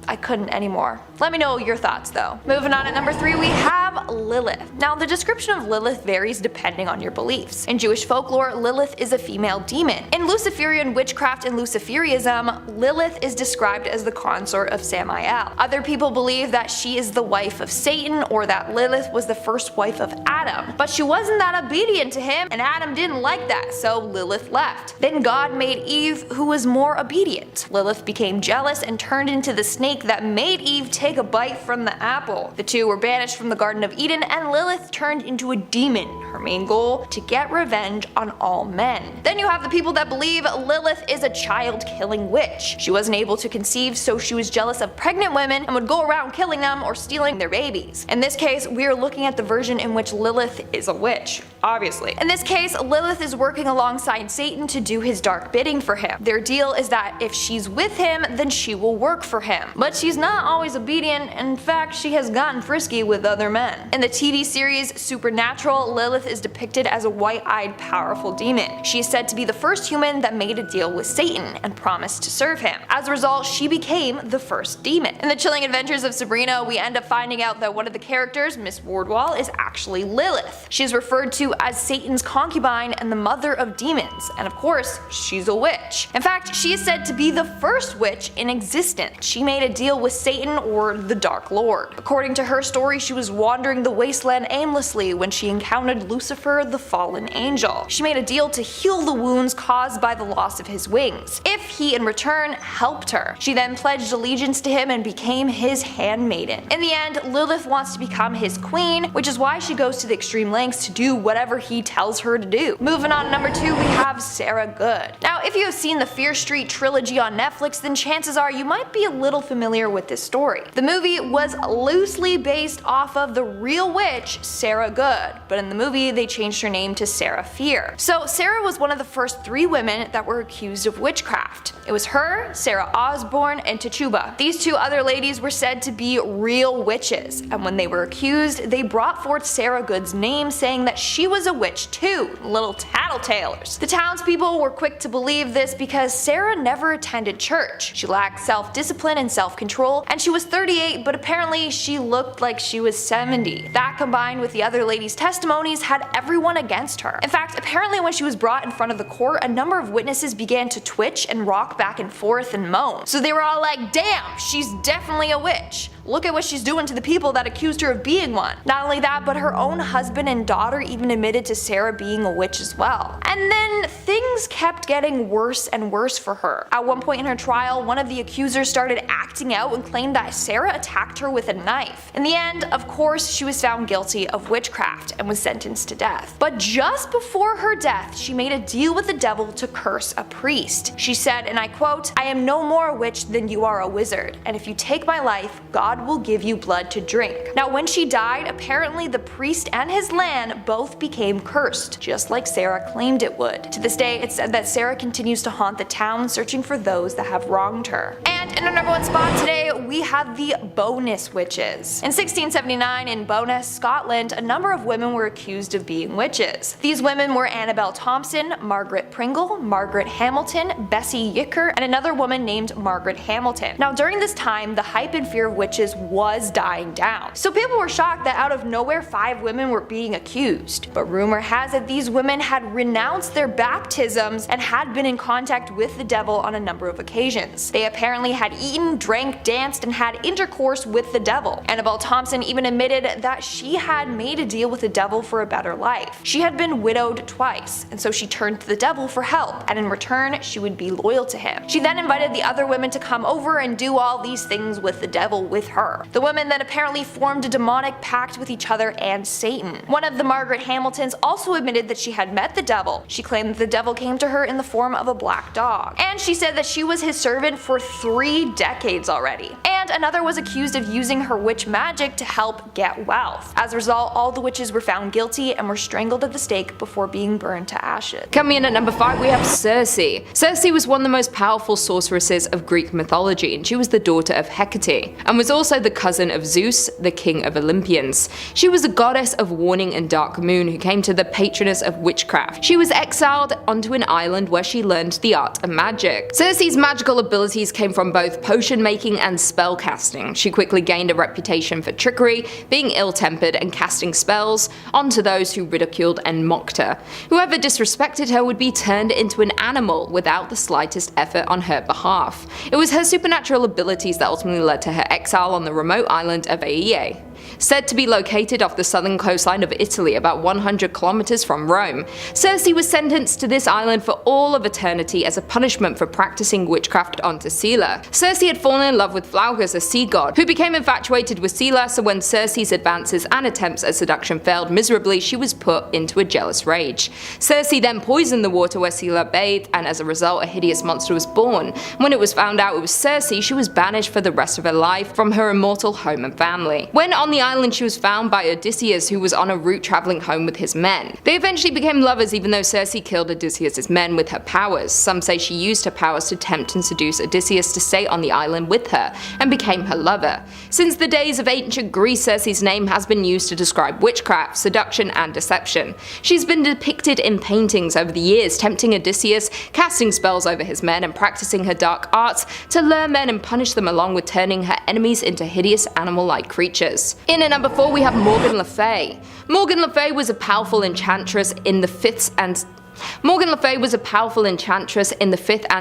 I couldn't anymore. Let me know your thoughts though. Moving on at number 3, we have Lilith. Now the description of Lilith varies depending on your beliefs. In Jewish folklore, Lilith is a female demon. In Luciferian witchcraft and Luciferianism, Lilith is described as the consort of Samael. Other people believe that she is the wife of Satan, or that Lilith was the first wife of Adam. But she wasn't that obedient to him, and Adam didn't like that, so Lilith left. Then God made Eve, who was more obedient. Lilith became jealous and turned into the snake that made Eve take a bite from the apple. The two were banished from the Garden of Eden, and Lilith turned into a demon. Her main goal: to get revenge on all men. Then you have the people that believe Lilith is a child-killing witch. She wasn't able to conceive, so she was jealous of pregnant women and would go around killing them or stealing their babies. In this case, we are looking at the version in which Lilith is a witch, obviously. In this case, Lilith is working alongside Satan to do his dark bidding for him. Their deal is that if she's with him, then she will work for him. But she's not always obedient. In fact, she has gotten frisky with other men. In the TV series Supernatural, Lilith is depicted as a white-eyed, powerful demon. She is said to be the first human that made a deal with Satan and promised to serve him. As a result, she became the first demon. In the chilling adventures of Sabrina, we end up finding out that one of the characters, Miss Wardwell, is actually Lilith. She is referred to as Satan's concubine and the mother of demons, and of course, she's a witch. In fact, she is said to be the first witch in existence. She made a deal with Satan, or the Dark Lord. According to her story, she was wandering the wasteland aimlessly when she encountered Lucifer, the fallen angel. She made a deal to heal the wounds caused by the loss of his wings, if he in return helped her. She then pledged allegiance to him and became his handmaiden. In the end, Lilith wants to become his queen, which is why she goes to the extreme lengths to do whatever he tells her to do. Moving on to number 2, we have Sarah Good. Now, if you have seen the Fear Street trilogy on Netflix, then chances are you might be a little familiar with this story. The movie was loosely based off of the real witch Sarah Good, but in the movie they changed her name to Sarah Fear. So Sarah was one of the first 3 women that were accused of witchcraft. It was her, Sarah Osborne, and Tituba. These 2 other ladies were said to be real witches, and when they were accused, they brought forth Sarah Good's name, saying that she was a witch too. Little tattletalers. The townspeople were quick to believe this because Sarah never attended church. She lacked self-discipline and self-control, and she was 38, but apparently she looked like she was 70. That combined with the other ladies' testimonies had everyone against her. In fact, apparently when she was brought in front of the court, a number of witnesses began to twitch and rock back and forth and moan. So they were all like, damn, she's definitely a witch. Look at what she's doing to the people that accused her of being one. Not only that, but her own husband and daughter even admitted to Sarah being a witch as well. And then things kept getting worse and worse for her. At one point in her trial, one of the accusers started acting out and claimed that Sarah attacked her with a knife. In the end, of course, she was found guilty of witchcraft and was sentenced to death. But just before her death, she made a deal with the devil to curse a priest. She said, and I quote, "I am no more a witch than you are a wizard, and if you take my life, God will give you blood to drink." Now when she died, apparently the priest and his land both became cursed, just like Sarah claimed it would. To this day, it's said that Sarah continues to haunt the town, searching for those that have wronged her. And in our number 1 spot today, we have the Bowness Witches. In 1679 in Bowness, Scotland, a number of women were accused of being witches. These women were Annabelle Thompson, Margaret Pringle, Margaret Hamilton, Bessie Yicker, and another woman named Margaret Hamilton. Now during this time, the hype and fear of witches was dying down. So people were shocked that out of nowhere 5 women were being accused. But rumor has it these women had renounced their baptisms and had been in contact with the devil on a number of occasions. They apparently had eaten, drank, danced, and had intercourse with the devil. Annabelle Thompson even admitted that she had made a deal with the devil for a better life. She had been widowed twice, and so she turned to the devil for help, and in return she would be loyal to him. She then invited the other women to come over and do all these things with the devil with her. The women then apparently formed a demonic pact with each other and Satan. One of the Margaret Hamiltons also admitted that she had met the devil. She claimed that the devil came to her in the form of a black dog. And she said that she was his servant for 3 decades already. And another was accused of using her witch magic to help get wealth. As a result, all the witches were found guilty and were strangled at the stake before being burned to ashes. Coming in at number 5 we have Circe. Circe was one of the most powerful sorceresses of Greek mythology, and she was the daughter of Hecate, and was also the cousin of Zeus, the king of Olympians. She was a goddess of warning and dark moon who came to the patroness of witchcraft. She was exiled onto an island where she learned the art of magic. Circe's magical abilities came from both potion making and spell casting. She quickly gained a reputation for trickery, being ill-tempered, and casting spells onto those who ridiculed and mocked her. Whoever disrespected her would be turned into an animal without the slightest effort on her behalf. It was her supernatural abilities that ultimately led to her exile on the remote island of Aiae, said to be located off the southern coastline of Italy about 100 kilometers from Rome. Circe was sentenced to this island for all of eternity as a punishment for practicing witchcraft onto Scylla. Circe had fallen in love with Flaugus, a sea god, who became infatuated with Scylla, so when Circe's advances and attempts at seduction failed miserably, she was put into a jealous rage. Circe then poisoned the water where Scylla bathed, and as a result a hideous monster was born. When it was found out it was Circe, she was banished for the rest of her life from her immortal home and family. When on the island she was found by Odysseus, who was on a route travelling home with his men. They eventually became lovers, even though Circe killed Odysseus' men with her powers. Some say she used her powers to tempt and seduce Odysseus to stay on the island with her, and became her lover. Since the days of ancient Greece, Circe's name has been used to describe witchcraft, seduction, and deception. She's been depicted in paintings over the years, tempting Odysseus, casting spells over his men, and practicing her dark arts to lure men and punish them, along with turning her enemies into hideous animal-like creatures. In at number 4 we have Morgan Le Fay. Morgan Le Fay was a powerful enchantress in the 5th and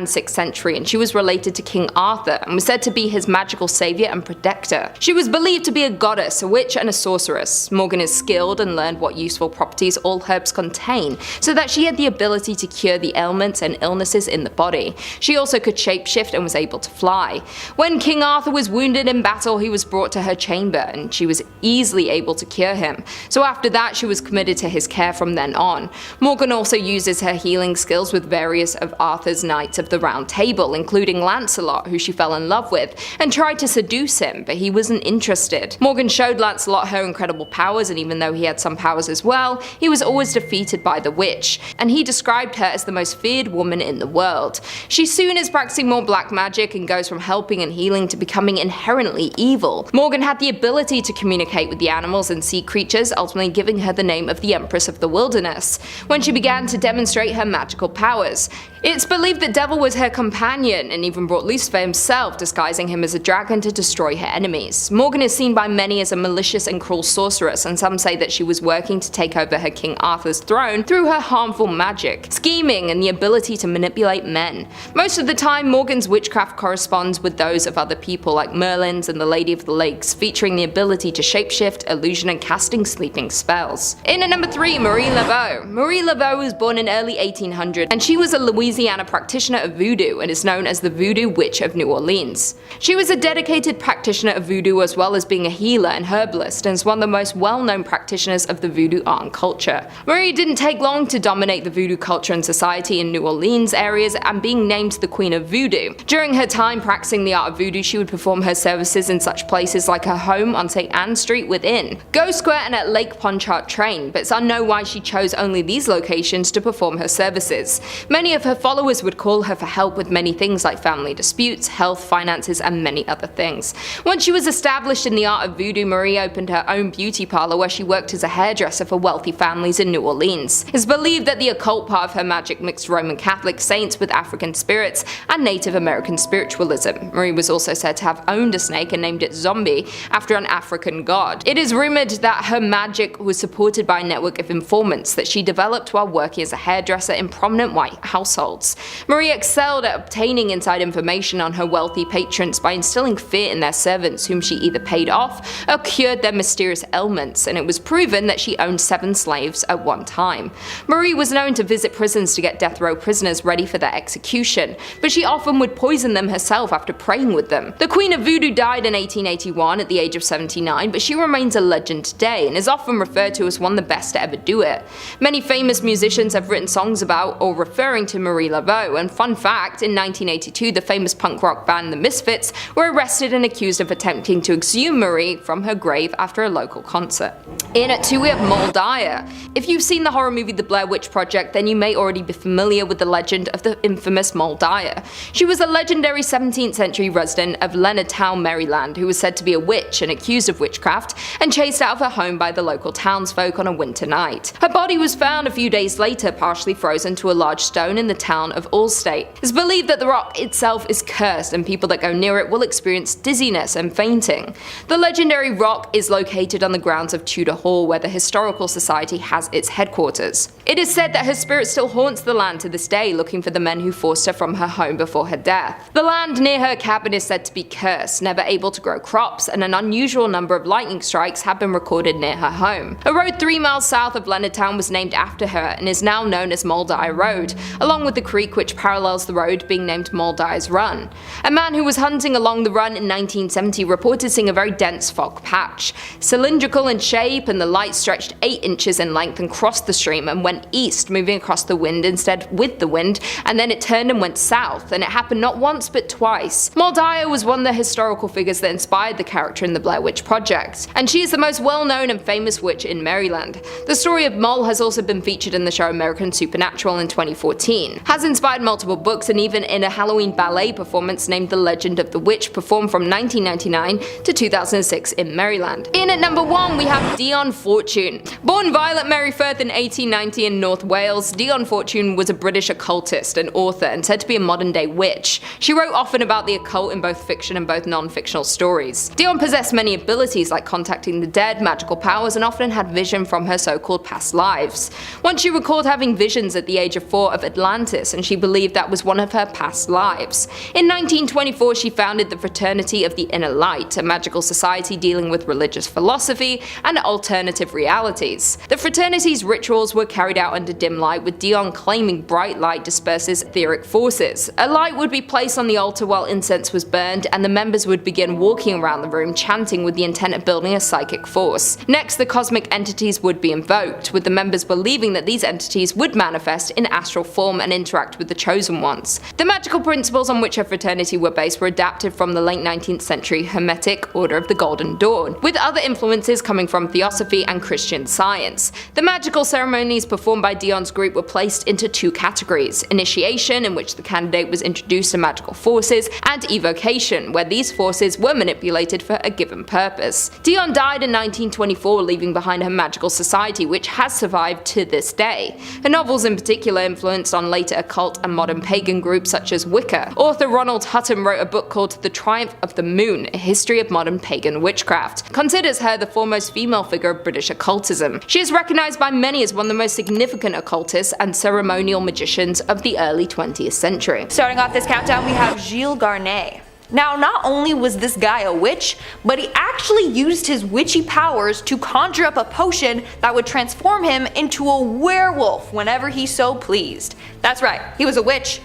6th century, and she was related to King Arthur and was said to be his magical savior and protector. She was believed to be a goddess, a witch, and a sorceress. Morgan is skilled and learned what useful properties all herbs contain, so that she had the ability to cure the ailments and illnesses in the body. She also could shapeshift and was able to fly. When King Arthur was wounded in battle, he was brought to her chamber, and she was easily able to cure him. So after that, she was committed to his care from then on. Morgan also uses her healing skills with various of Arthur's knights of the Round Table, including Lancelot, who she fell in love with, and tried to seduce him, but he wasn't interested. Morgan showed Lancelot her incredible powers, and even though he had some powers as well, he was always defeated by the witch, and he described her as the most feared woman in the world. She soon is practicing more black magic and goes from helping and healing to becoming inherently evil. Morgan had the ability to communicate with the animals and sea creatures, ultimately giving her the name of the Empress of the Wilderness. When she began to demonstrate her magical powers, it's believed that Devil was her companion, and even brought Lucifer himself, disguising him as a dragon to destroy her enemies. Morgan is seen by many as a malicious and cruel sorceress, and some say that she was working to take over her King Arthur's throne through her harmful magic, scheming, and the ability to manipulate men. Most of the time, Morgan's witchcraft corresponds with those of other people like Merlin's and the Lady of the Lakes, featuring the ability to shapeshift, illusion, and casting sleeping spells. In at number 3, Marie Laveau. Marie Laveau was born in early 1800, and she was a Louisiana practitioner of voodoo and is known as the Voodoo Witch of New Orleans. She was a dedicated practitioner of voodoo, as well as being a healer and herbalist, and is one of the most well-known practitioners of the voodoo art and culture. Marie didn't take long to dominate the voodoo culture and society in New Orleans areas, and being named the Queen of Voodoo. During her time practicing the art of voodoo, she would perform her services in such places like her home on St. Anne Street within Ghost Square and at Lake Pontchartrain, but it's unknown why she chose only these locations to perform her services. Many of her followers would call her for help with many things like family disputes, health, finances, and many other things. Once she was established in the art of voodoo, Marie opened her own beauty parlor where she worked as a hairdresser for wealthy families in New Orleans. It's believed that the occult part of her magic mixed Roman Catholic saints with African spirits and Native American spiritualism. Marie was also said to have owned a snake and named it Zombie after an African god. It is rumored that her magic was supported by a network of informants that she developed while working as a hairdresser in prominent white households. households. Marie excelled at obtaining inside information on her wealthy patrons by instilling fear in their servants, whom she either paid off or cured their mysterious ailments, and it was proven that she owned 7 slaves at one time. Marie was known to visit prisons to get death row prisoners ready for their execution, but she often would poison them herself after praying with them. The Queen of Voodoo died in 1881 at the age of 79, but she remains a legend today and is often referred to as one of the best to ever do it. Many famous musicians have written songs about or referring to Marie Laveau, and fun fact, in 1982 the famous punk rock band The Misfits were arrested and accused of attempting to exhume Marie from her grave after a local concert. In at 2 we have Moll Dyer. If you've seen the horror movie The Blair Witch Project, then you may already be familiar with the legend of the infamous Moll Dyer. She was a legendary 17th century resident of Leonardtown, Maryland, who was said to be a witch and accused of witchcraft and chased out of her home by the local townsfolk on a winter night. Her body was found a few days later partially frozen to a large stone in the town of Allstate. It's believed that the rock itself is cursed and people that go near it will experience dizziness and fainting. The legendary rock is located on the grounds of Tudor Hall, where the Historical Society has its headquarters. It is said that her spirit still haunts the land to this day, looking for the men who forced her from her home before her death. The land near her cabin is said to be cursed, never able to grow crops, and an unusual number of lightning strikes have been recorded near her home. A road 3 miles south of Leonardtown was named after her and is now known as Moll Dyer Road, along with the creek which parallels the road being named Moll Dyer's Run. A man who was hunting along the run in 1970 reported seeing a very dense fog patch, cylindrical in shape, and the light stretched 8 inches in length and crossed the stream and went east, moving across the wind instead with the wind, and then it turned and went south, and it happened not once but twice. Moll Dyer was one of the historical figures that inspired the character in the Blair Witch Project, and she is the most well-known and famous witch in Maryland. The story of Moll has also been featured in the show American Supernatural in 2014, has inspired multiple books, and even in a Halloween ballet performance named The Legend of the Witch, performed from 1999 to 2006 in Maryland. In at number 1 we have Dion Fortune. Born Violet Mary Firth in 1890 in North Wales, Dion Fortune was a British occultist and author and said to be a modern-day witch. She wrote often about the occult in both fiction and both non-fictional stories. Dion possessed many abilities like contacting the dead, magical powers, and often had vision from her so-called past lives. Once she recalled having visions at the age of 4 of Atlantis, and she believed that was one of her past lives. In 1924 she founded the Fraternity of the Inner Light, a magical society dealing with religious philosophy and alternative realities. The fraternity's rituals were carried out under dim light, with Dion claiming bright light disperses etheric forces. A light would be placed on the altar while incense was burned, and the members would begin walking around the room chanting with the intent of building a psychic force. Next, the cosmic entities would be invoked, with the members believing that these entities would manifest in astral form and interact with the chosen ones. The magical principles on which her fraternity were based were adapted from the late 19th century Hermetic Order of the Golden Dawn, with other influences coming from Theosophy and Christian Science. The magical ceremonies performed by Dion's group were placed into 2 categories: initiation, in which the candidate was introduced to magical forces, and evocation, where these forces were manipulated for a given purpose. Dion died in 1924, leaving behind her magical society, which has survived to this day. Her novels in particular influenced on later occult and modern pagan groups such as Wicca. Author Ronald Hutton wrote a book called The Triumph of the Moon, A History of Modern Pagan Witchcraft, considers her the foremost female figure of British occultism. She is recognized by many as one of the most significant occultists and ceremonial magicians of the early 20th century. Starting off this countdown, we have Gilles Garnier. Now, not only was this guy a witch, but he actually used his witchy powers to conjure up a potion that would transform him into a werewolf whenever he so pleased. That's right, he was a witch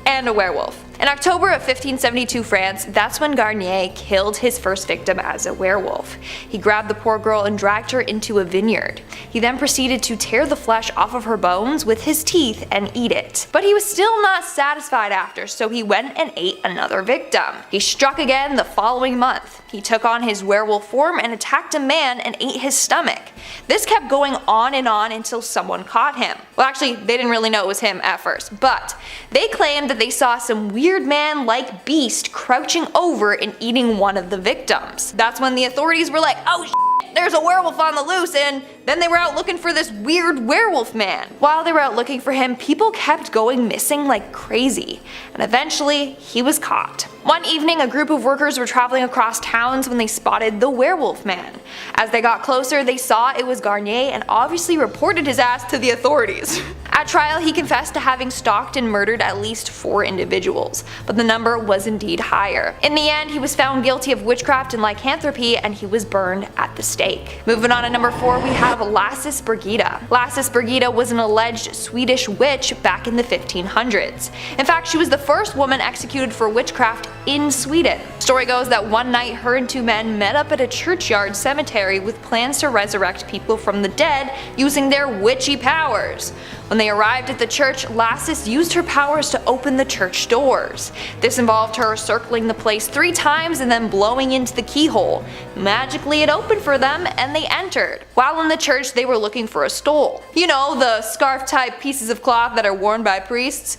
and a werewolf. In October of 1572 France, that's when Garnier killed his first victim as a werewolf. He grabbed the poor girl and dragged her into a vineyard. He then proceeded to tear the flesh off of her bones with his teeth and eat it. But he was still not satisfied after, so he went and ate another victim. He struck again the following month. He took on his werewolf form and attacked a man and ate his stomach. This kept going on until someone caught him. Well, actually, they didn't really know it was him at first, but they claimed that they saw some weird man-like beast crouching over and eating one of the victims. That's when the authorities were like, oh shit, there's a werewolf on the loose, and then they were out looking for this weird werewolf man. While they were out looking for him, people kept going missing like crazy, and eventually he was caught. One evening, a group of workers were traveling across towns when they spotted the werewolf man. As they got closer, they saw it was Garnier and obviously reported his ass to the authorities. At trial, he confessed to having stalked and murdered at least 4 individuals, but the number was indeed higher. In the end, he was found guilty of witchcraft and lycanthropy, and he was burned at the stake. Moving on to number 4, we have Lasses Birgitta. Lasses Birgitta was an alleged Swedish witch back in the 1500s. In fact, she was the first woman executed for witchcraft in Sweden. Story goes that one night her and 2 men met up at a churchyard cemetery with plans to resurrect people from the dead using their witchy powers. When they arrived at the church, Lasses used her powers to open the church doors. This involved her circling the place 3 times and then blowing into the keyhole. Magically it opened for them and they entered. While in the church, they were looking for a stole. You know, the scarf type pieces of cloth that are worn by priests?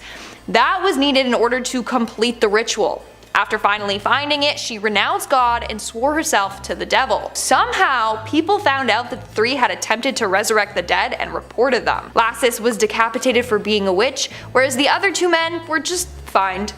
That was needed in order to complete the ritual. After finally finding it, she renounced God and swore herself to the devil. Somehow, people found out that the 3 had attempted to resurrect the dead and reported them. Lasses was decapitated for being a witch, whereas the other 2 men were just fined.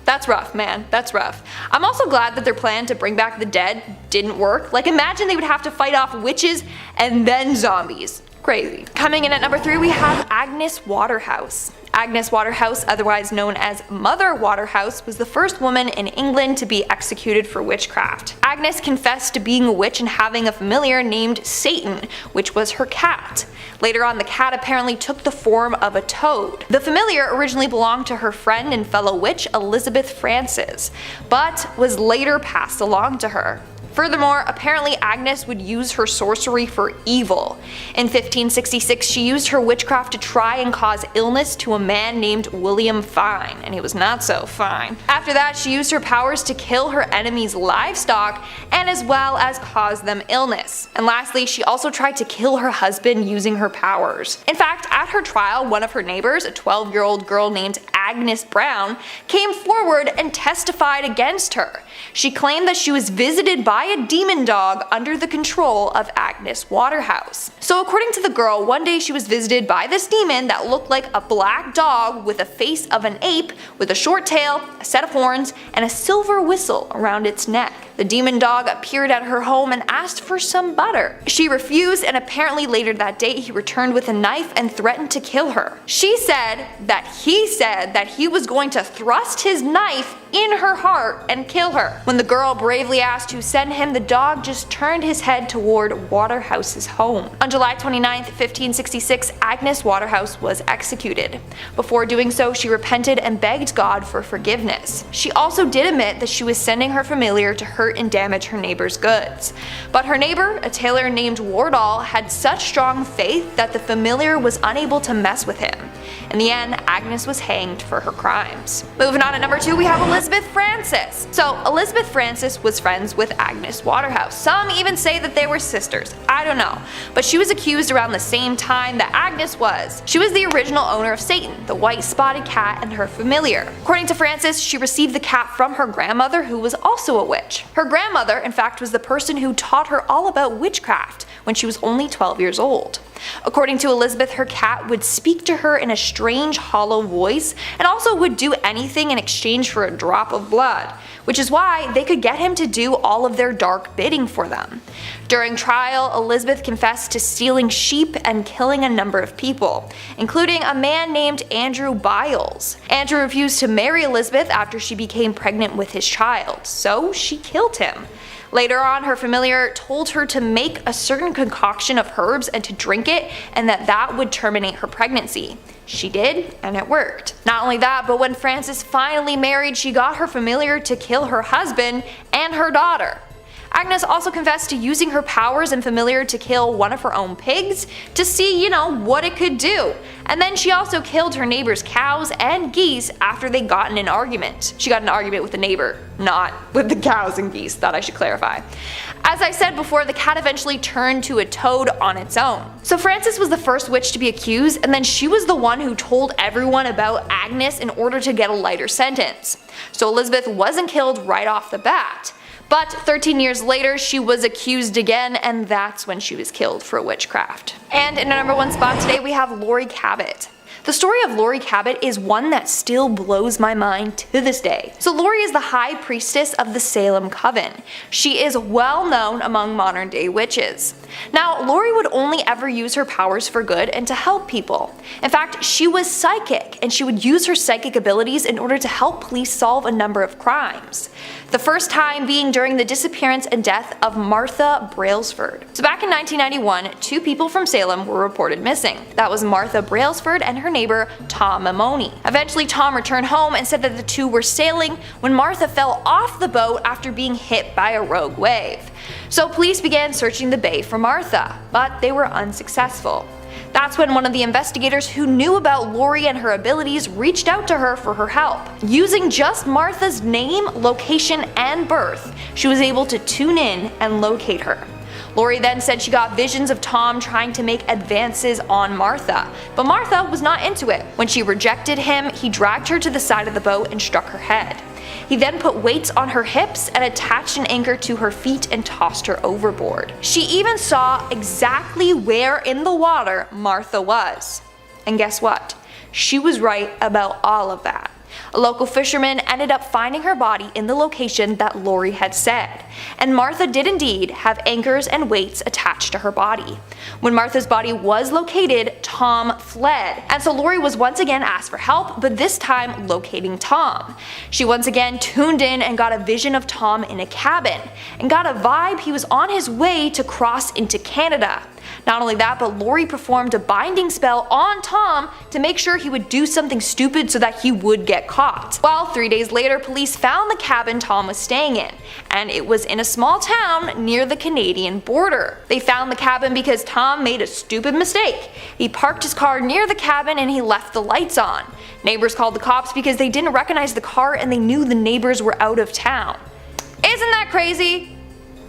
That's rough, man. That's rough. I'm also glad that their plan to bring back the dead didn't work. Like, imagine they would have to fight off witches and then zombies. Crazy. Coming in at number 3, we have Agnes Waterhouse. Agnes Waterhouse, otherwise known as Mother Waterhouse, was the first woman in England to be executed for witchcraft. Agnes confessed to being a witch and having a familiar named Satan, which was her cat. Later on, the cat apparently took the form of a toad. The familiar originally belonged to her friend and fellow witch Elizabeth Frances, but was later passed along to her. Furthermore, apparently Agnes would use her sorcery for evil. In 1566, she used her witchcraft to try and cause illness to a man named William Fine, and he was not so fine. After that, she used her powers to kill her enemies' livestock and as well as cause them illness. And lastly, she also tried to kill her husband using her powers. In fact, at her trial, one of her neighbors, a 12-year-old girl named Agnes Brown, came forward and testified against her. She claimed that she was visited by a demon dog under the control of Agnes Waterhouse. So according to the girl, one day she was visited by this demon that looked like a black dog with a face of an ape with a short tail, a set of horns, and a silver whistle around its neck. The demon dog appeared at her home and asked for some butter. She refused, and apparently later that day he returned with a knife and threatened to kill her. She said that he was going to thrust his knife in her heart and kill her. When the girl bravely asked to send him, the dog just turned his head toward Waterhouse's home. On July 29, 1566, Agnes Waterhouse was executed. Before doing so, she repented and begged God for forgiveness. She also did admit that she was sending her familiar to hurt and damage her neighbor's goods. But her neighbor, a tailor named Wardall, had such strong faith that the familiar was unable to mess with him. In the end, Agnes was hanged for her crimes. Moving on to number 2, we have Elizabeth Frances. So Elizabeth Frances was friends with Agnes Waterhouse. Some even say that they were sisters. I don't know. But she was accused around the same time that Agnes was. She was the original owner of Satan, the white spotted cat, and her familiar. According to Frances, she received the cat from her grandmother, who was also a witch. Her grandmother, in fact, was the person who taught her all about witchcraft when she was only 12 years old. According to Elizabeth, her cat would speak to her in a strange hollow voice and also would do anything in exchange for a drop of blood, which is why they could get him to do all of their dark bidding for them. During trial, Elizabeth confessed to stealing sheep and killing a number of people, including a man named Andrew Biles. Andrew refused to marry Elizabeth after she became pregnant with his child, so she killed him. Later on, her familiar told her to make a certain concoction of herbs and to drink it, and that would terminate her pregnancy. She did, and it worked. Not only that, but when Frances finally married, she got her familiar to kill her husband and her daughter. Agnes also confessed to using her powers and familiar to kill one of her own pigs to see, what it could do. And then she also killed her neighbor's cows and geese after they got in an argument. She got in an argument with the neighbor, not with the cows and geese, thought I should clarify. As I said before, the cat eventually turned to a toad on its own. So Frances was the first witch to be accused, and then she was the one who told everyone about Agnes in order to get a lighter sentence. So Elizabeth wasn't killed right off the bat. But 13 years later, she was accused again, and that's when she was killed for witchcraft. And in our number 1 spot today, we have Lorie Knight. The story of Lorie Cabot is one that still blows my mind to this day. So Lorie is the high priestess of the Salem Coven. She is well known among modern day witches. Now, Lorie would only ever use her powers for good and to help people. In fact, she was psychic, and she would use her psychic abilities in order to help police solve a number of crimes. The first time being during the disappearance and death of Martha Brailsford. So back in 1991, 2 people from Salem were reported missing. That was Martha Brailsford and her neighbor Tom Mamoni. Eventually Tom returned home and said that the two were sailing when Martha fell off the boat after being hit by a rogue wave. So police began searching the bay for Martha, but they were unsuccessful. That's when one of the investigators who knew about Lorie and her abilities reached out to her for her help. Using just Martha's name, location, and birth, she was able to tune in and locate her. Lorie then said she got visions of Tom trying to make advances on Martha, but Martha was not into it. When she rejected him, he dragged her to the side of the boat and struck her head. He then put weights on her hips and attached an anchor to her feet and tossed her overboard. She even saw exactly where in the water Martha was. And guess what? She was right about all of that. A local fisherman ended up finding her body in the location that Lorie had said, and Martha did indeed have anchors and weights attached to her body. When Martha's body was located, Tom fled, and so Lorie was once again asked for help, but this time locating Tom. She once again tuned in and got a vision of Tom in a cabin, and got a vibe he was on his way to cross into Canada. Not only that, but Lorie performed a binding spell on Tom to make sure he would do something stupid so that he would get caught. Well, 3 days later, police found the cabin Tom was staying in, and it was in a small town near the Canadian border. They found the cabin because Tom made a stupid mistake. He parked his car near the cabin and he left the lights on. Neighbors called the cops because they didn't recognize the car and they knew the neighbors were out of town. Isn't that crazy?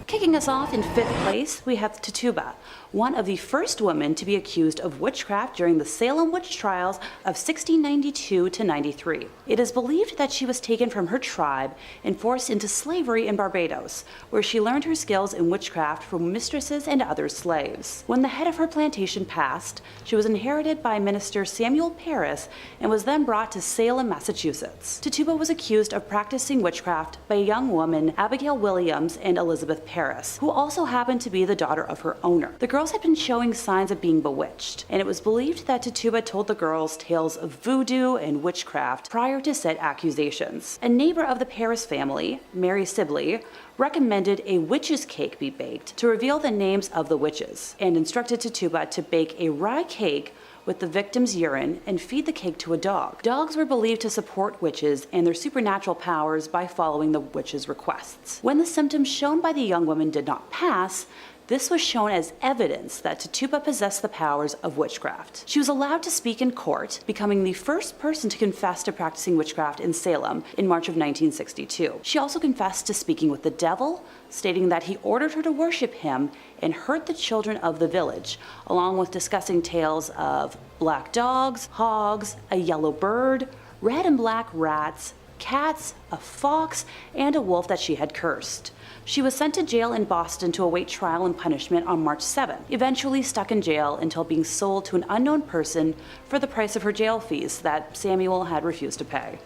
Kicking us off in 5th place, we have Tituba, one of the first women to be accused of witchcraft during the Salem Witch Trials of 1692 to 93. It is believed that she was taken from her tribe and forced into slavery in Barbados, where she learned her skills in witchcraft from mistresses and other slaves. When the head of her plantation passed, she was inherited by Minister Samuel Parris and was then brought to Salem, Massachusetts. Tituba was accused of practicing witchcraft by a young woman, Abigail Williams and Elizabeth Parris, who also happened to be the daughter of her owner. The girls had been showing signs of being bewitched, and it was believed that Tituba told the girls tales of voodoo and witchcraft prior to said accusations. A neighbor of the Parris family, Mary Sibley, recommended a witch's cake be baked to reveal the names of the witches, and instructed Tituba to bake a rye cake with the victim's urine and feed the cake to a dog. Dogs were believed to support witches and their supernatural powers by following the witch's requests. When the symptoms shown by the young woman did not pass, this was shown as evidence that Tituba possessed the powers of witchcraft. She was allowed to speak in court, becoming the first person to confess to practicing witchcraft in Salem in March of 1962. She also confessed to speaking with the devil, stating that he ordered her to worship him and hurt the children of the village, along with discussing tales of black dogs, hogs, a yellow bird, red and black rats, cats, a fox, and a wolf that she had cursed. She was sent to jail in Boston to await trial and punishment on March 7, eventually stuck in jail until being sold to an unknown person for the price of her jail fees that Samuel had refused to pay.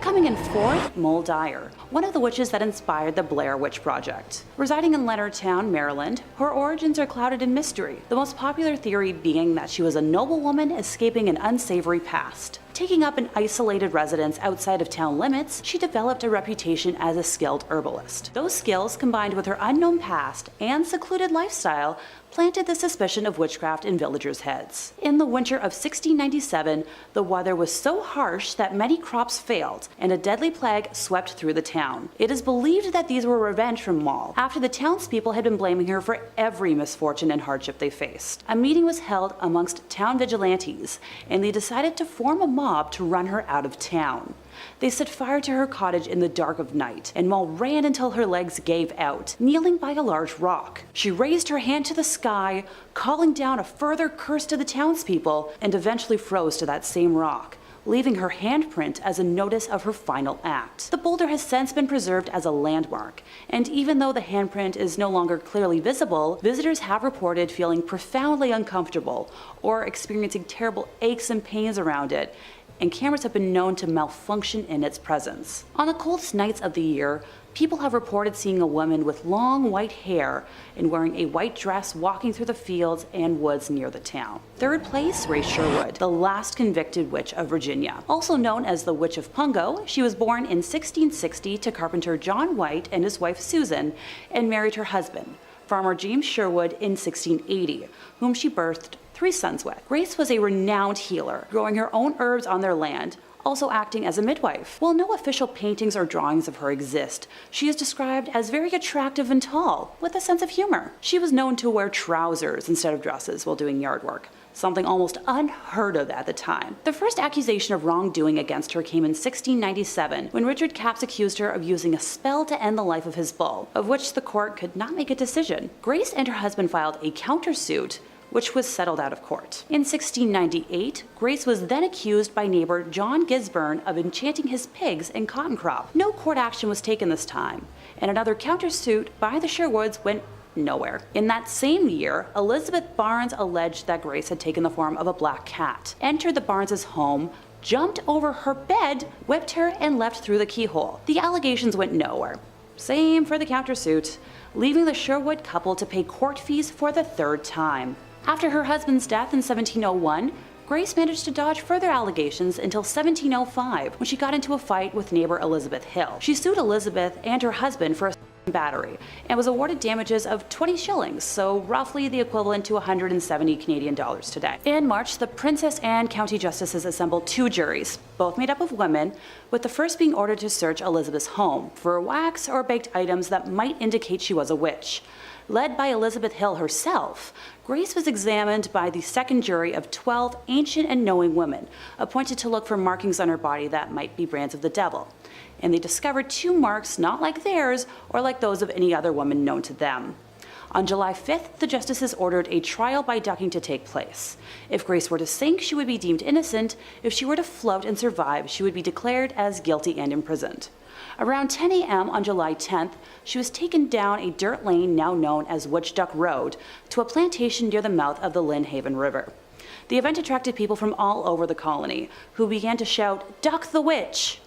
Coming in 4th, Moll Dyer, one of the witches that inspired the Blair Witch Project. Residing in Leonardtown, Maryland, her origins are clouded in mystery, the most popular theory being that she was a noblewoman escaping an unsavory past. Taking up an isolated residence outside of town limits, she developed a reputation as a skilled herbalist. Those skills, combined with her unknown past and secluded lifestyle, planted the suspicion of witchcraft in villagers' heads. In the winter of 1697, the weather was so harsh that many crops failed, and a deadly plague swept through the town. It is believed that these were revenge from Moll, after the townspeople had been blaming her for every misfortune and hardship they faced. A meeting was held amongst town vigilantes, and they decided to form a mob to run her out of town. They set fire to her cottage in the dark of night, and Moll ran until her legs gave out, kneeling by a large rock. She raised her hand to the sky, calling down a further curse to the townspeople, and eventually froze to that same rock, leaving her handprint as a notice of her final act. The boulder has since been preserved as a landmark, and even though the handprint is no longer clearly visible, visitors have reported feeling profoundly uncomfortable or experiencing terrible aches and pains around it, and cameras have been known to malfunction in its presence. On the coldest nights of the year, people have reported seeing a woman with long white hair and wearing a white dress walking through the fields and woods near the town. Third place, Grace Sherwood, the last convicted witch of Virginia. Also known as the Witch of Pungo, she was born in 1660 to carpenter John White and his wife Susan, and married her husband, farmer James Sherwood, in 1680, whom she birthed 3 sons with. Grace was a renowned healer, growing her own herbs on their land, also acting as a midwife. While no official paintings or drawings of her exist, she is described as very attractive and tall, with a sense of humor. She was known to wear trousers instead of dresses while doing yard work, something almost unheard of at the time. The first accusation of wrongdoing against her came in 1697, when Richard Capps accused her of using a spell to end the life of his bull, of which the court could not make a decision. Grace and her husband filed a countersuit, which was settled out of court. In 1698, Grace was then accused by neighbor John Gisborne of enchanting his pigs and cotton crop. No court action was taken this time, and another countersuit by the Sherwoods went nowhere. In that same year, Elizabeth Barnes alleged that Grace had taken the form of a black cat, entered the Barnes' home, jumped over her bed, whipped her, and left through the keyhole. The allegations went nowhere. Same for the countersuit, leaving the Sherwood couple to pay court fees for the 3rd time. After her husband's death in 1701, Grace managed to dodge further allegations until 1705, when she got into a fight with neighbor Elizabeth Hill. She sued Elizabeth and her husband for a battery and was awarded damages of 20 shillings, so roughly the equivalent to 170 Canadian dollars today. In March, the princess and county justices assembled 2 juries, both made up of women, with the first being ordered to search Elizabeth's home for wax or baked items that might indicate she was a witch. Led by Elizabeth Hill herself, Grace was examined by the second jury of 12 ancient and knowing women, appointed to look for markings on her body that might be brands of the devil. And they discovered 2 marks not like theirs or like those of any other woman known to them. On July 5th, the justices ordered a trial by ducking to take place. If Grace were to sink, she would be deemed innocent. If she were to float and survive, she would be declared as guilty and imprisoned. Around 10 a.m. on July 10th, she was taken down a dirt lane now known as Witch Duck Road to a plantation near the mouth of the Lynn Haven River. The event attracted people from all over the colony, who began to shout, "Duck the witch!"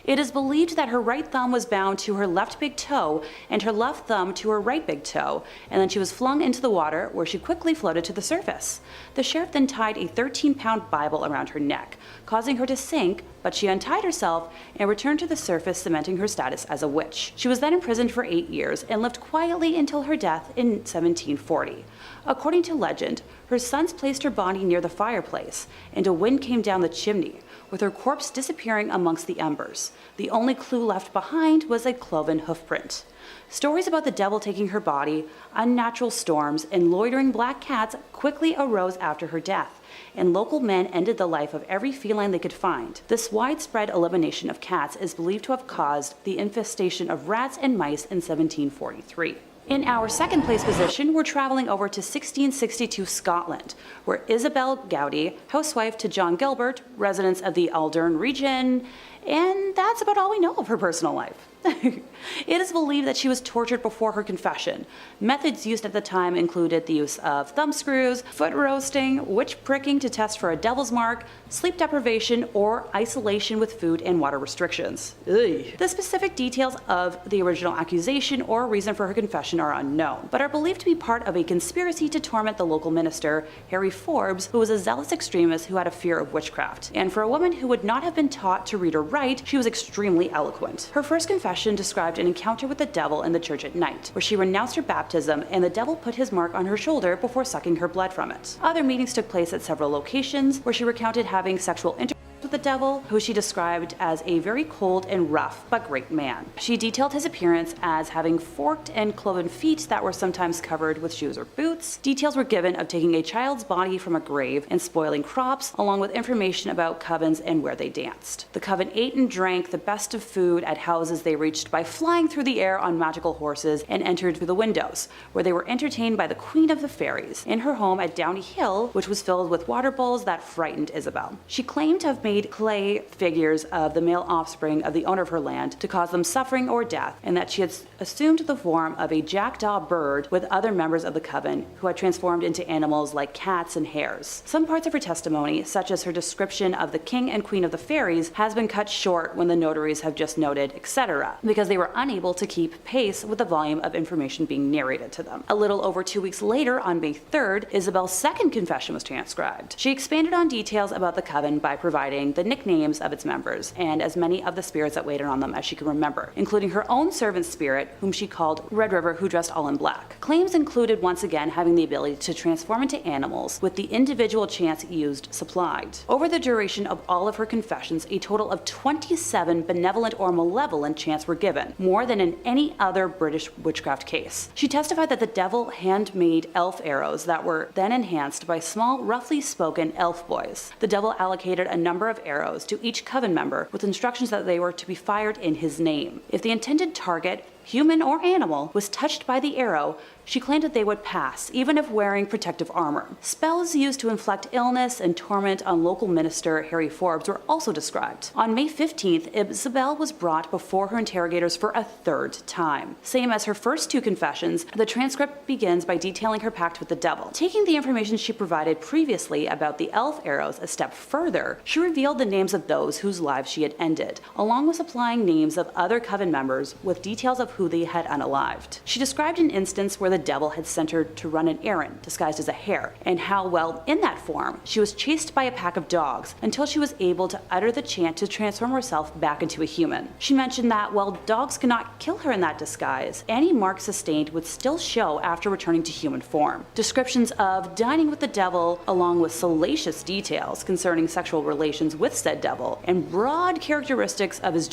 It is believed that her right thumb was bound to her left big toe and her left thumb to her right big toe, and then she was flung into the water, where she quickly floated to the surface. The sheriff then tied a 13-pound Bible around her neck, causing her to sink, but she untied herself and returned to the surface, cementing her status as a witch. She was then imprisoned for 8 years and lived quietly until her death in 1740. According to legend, her sons placed her body near the fireplace, and a wind came down the chimney, with her corpse disappearing amongst the embers. The only clue left behind was a cloven hoofprint. Stories about the devil taking her body, unnatural storms, and loitering black cats quickly arose after her death, and local men ended the life of every feline they could find. This widespread elimination of cats is believed to have caused the infestation of rats and mice in 1743. In our second place position, we're traveling over to 1662 Scotland, where Isabel Gowdie, housewife to John Gilbert, residents of the Aldern region, and that's about all we know of her personal life. It is believed that she was tortured before her confession. Methods used at the time included the use of thumb screws, foot roasting, witch pricking to test for a devil's mark, sleep deprivation, or isolation with food and water restrictions. Ugh. The specific details of the original accusation or reason for her confession are unknown, but are believed to be part of a conspiracy to torment the local minister, Harry Forbes, who was a zealous extremist who had a fear of witchcraft. And for a woman who would not have been taught to read or write, she was extremely eloquent. Her first confession described an encounter with the devil in the church at night, where she renounced her baptism and the devil put his mark on her shoulder before sucking her blood from it. Other meetings took place at several locations, where she recounted having sexual intercourse with the devil, who she described as a very cold and rough but great man. She detailed his appearance as having forked and cloven feet that were sometimes covered with shoes or boots. Details were given of taking a child's body from a grave and spoiling crops, along with information about covens and where they danced. The coven ate and drank the best of food at houses they reached by flying through the air on magical horses, and entered through the windows, where they were entertained by the Queen of the Fairies in her home at Downey Hill, which was filled with water bowls that frightened Isabel. She claimed to have made made clay figures of the male offspring of the owner of her land to cause them suffering or death, and that she had assumed the form of a jackdaw bird with other members of the coven who had transformed into animals like cats and hares. Some parts of her testimony, such as her description of the king and queen of the fairies, has been cut short when the notaries have just noted, etc., because they were unable to keep pace with the volume of information being narrated to them. A little over 2 weeks later, on May 3rd, Isabel's second confession was transcribed. She expanded on details about the coven by providing the nicknames of its members and as many of the spirits that waited on them as she could remember, including her own servant spirit, whom she called Red River, who dressed all in black. Claims included once again having the ability to transform into animals with the individual chance used supplied. Over the duration of all of her confessions, a total of 27 benevolent or malevolent chants were given, more than in any other British witchcraft case. She testified that the devil handmade elf arrows that were then enhanced by small, roughly spoken elf boys. The devil allocated a number of arrows to each coven member with instructions that they were to be fired in his name. If the intended target, human or animal, was touched by the arrow, she claimed that they would pass, even if wearing protective armor. Spells used to inflict illness and torment on local minister Harry Forbes were also described. On May 15th, Isabel was brought before her interrogators for a third time. Same as her first two confessions, the transcript begins by detailing her pact with the devil. Taking the information she provided previously about the elf arrows a step further, she revealed the names of those whose lives she had ended, along with supplying names of other coven members with details of who they had unalived. She described an instance where the devil had sent her to run an errand disguised as a hare, and how, while in that form, she was chased by a pack of dogs until she was able to utter the chant to transform herself back into a human. She mentioned that while dogs could not kill her in that disguise, any marks sustained would still show after returning to human form. Descriptions of dining with the devil, along with salacious details concerning sexual relations with said devil, and broad characteristics of his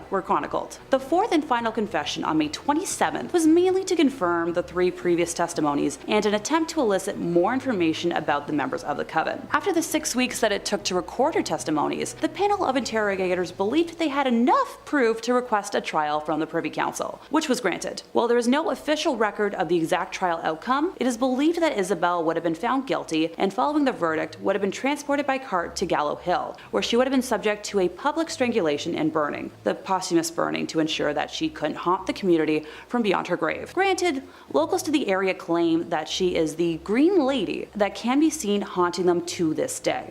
were chronicled. The fourth and final confession on May 27th was mainly to confirm the three previous testimonies and an attempt to elicit more information about the members of the coven. After the 6 weeks that it took to record her testimonies, the panel of interrogators believed they had enough proof to request a trial from the Privy Council, which was granted. While there is no official record of the exact trial outcome, it is believed that Isabel would have been found guilty and, following the verdict, would have been transported by cart to Gallow Hill, where she would have been subject to a public strangulation and burning. The posthumous burning to ensure that she couldn't haunt the community from beyond her grave. Granted, locals to the area claim that she is the Green Lady that can be seen haunting them to this day.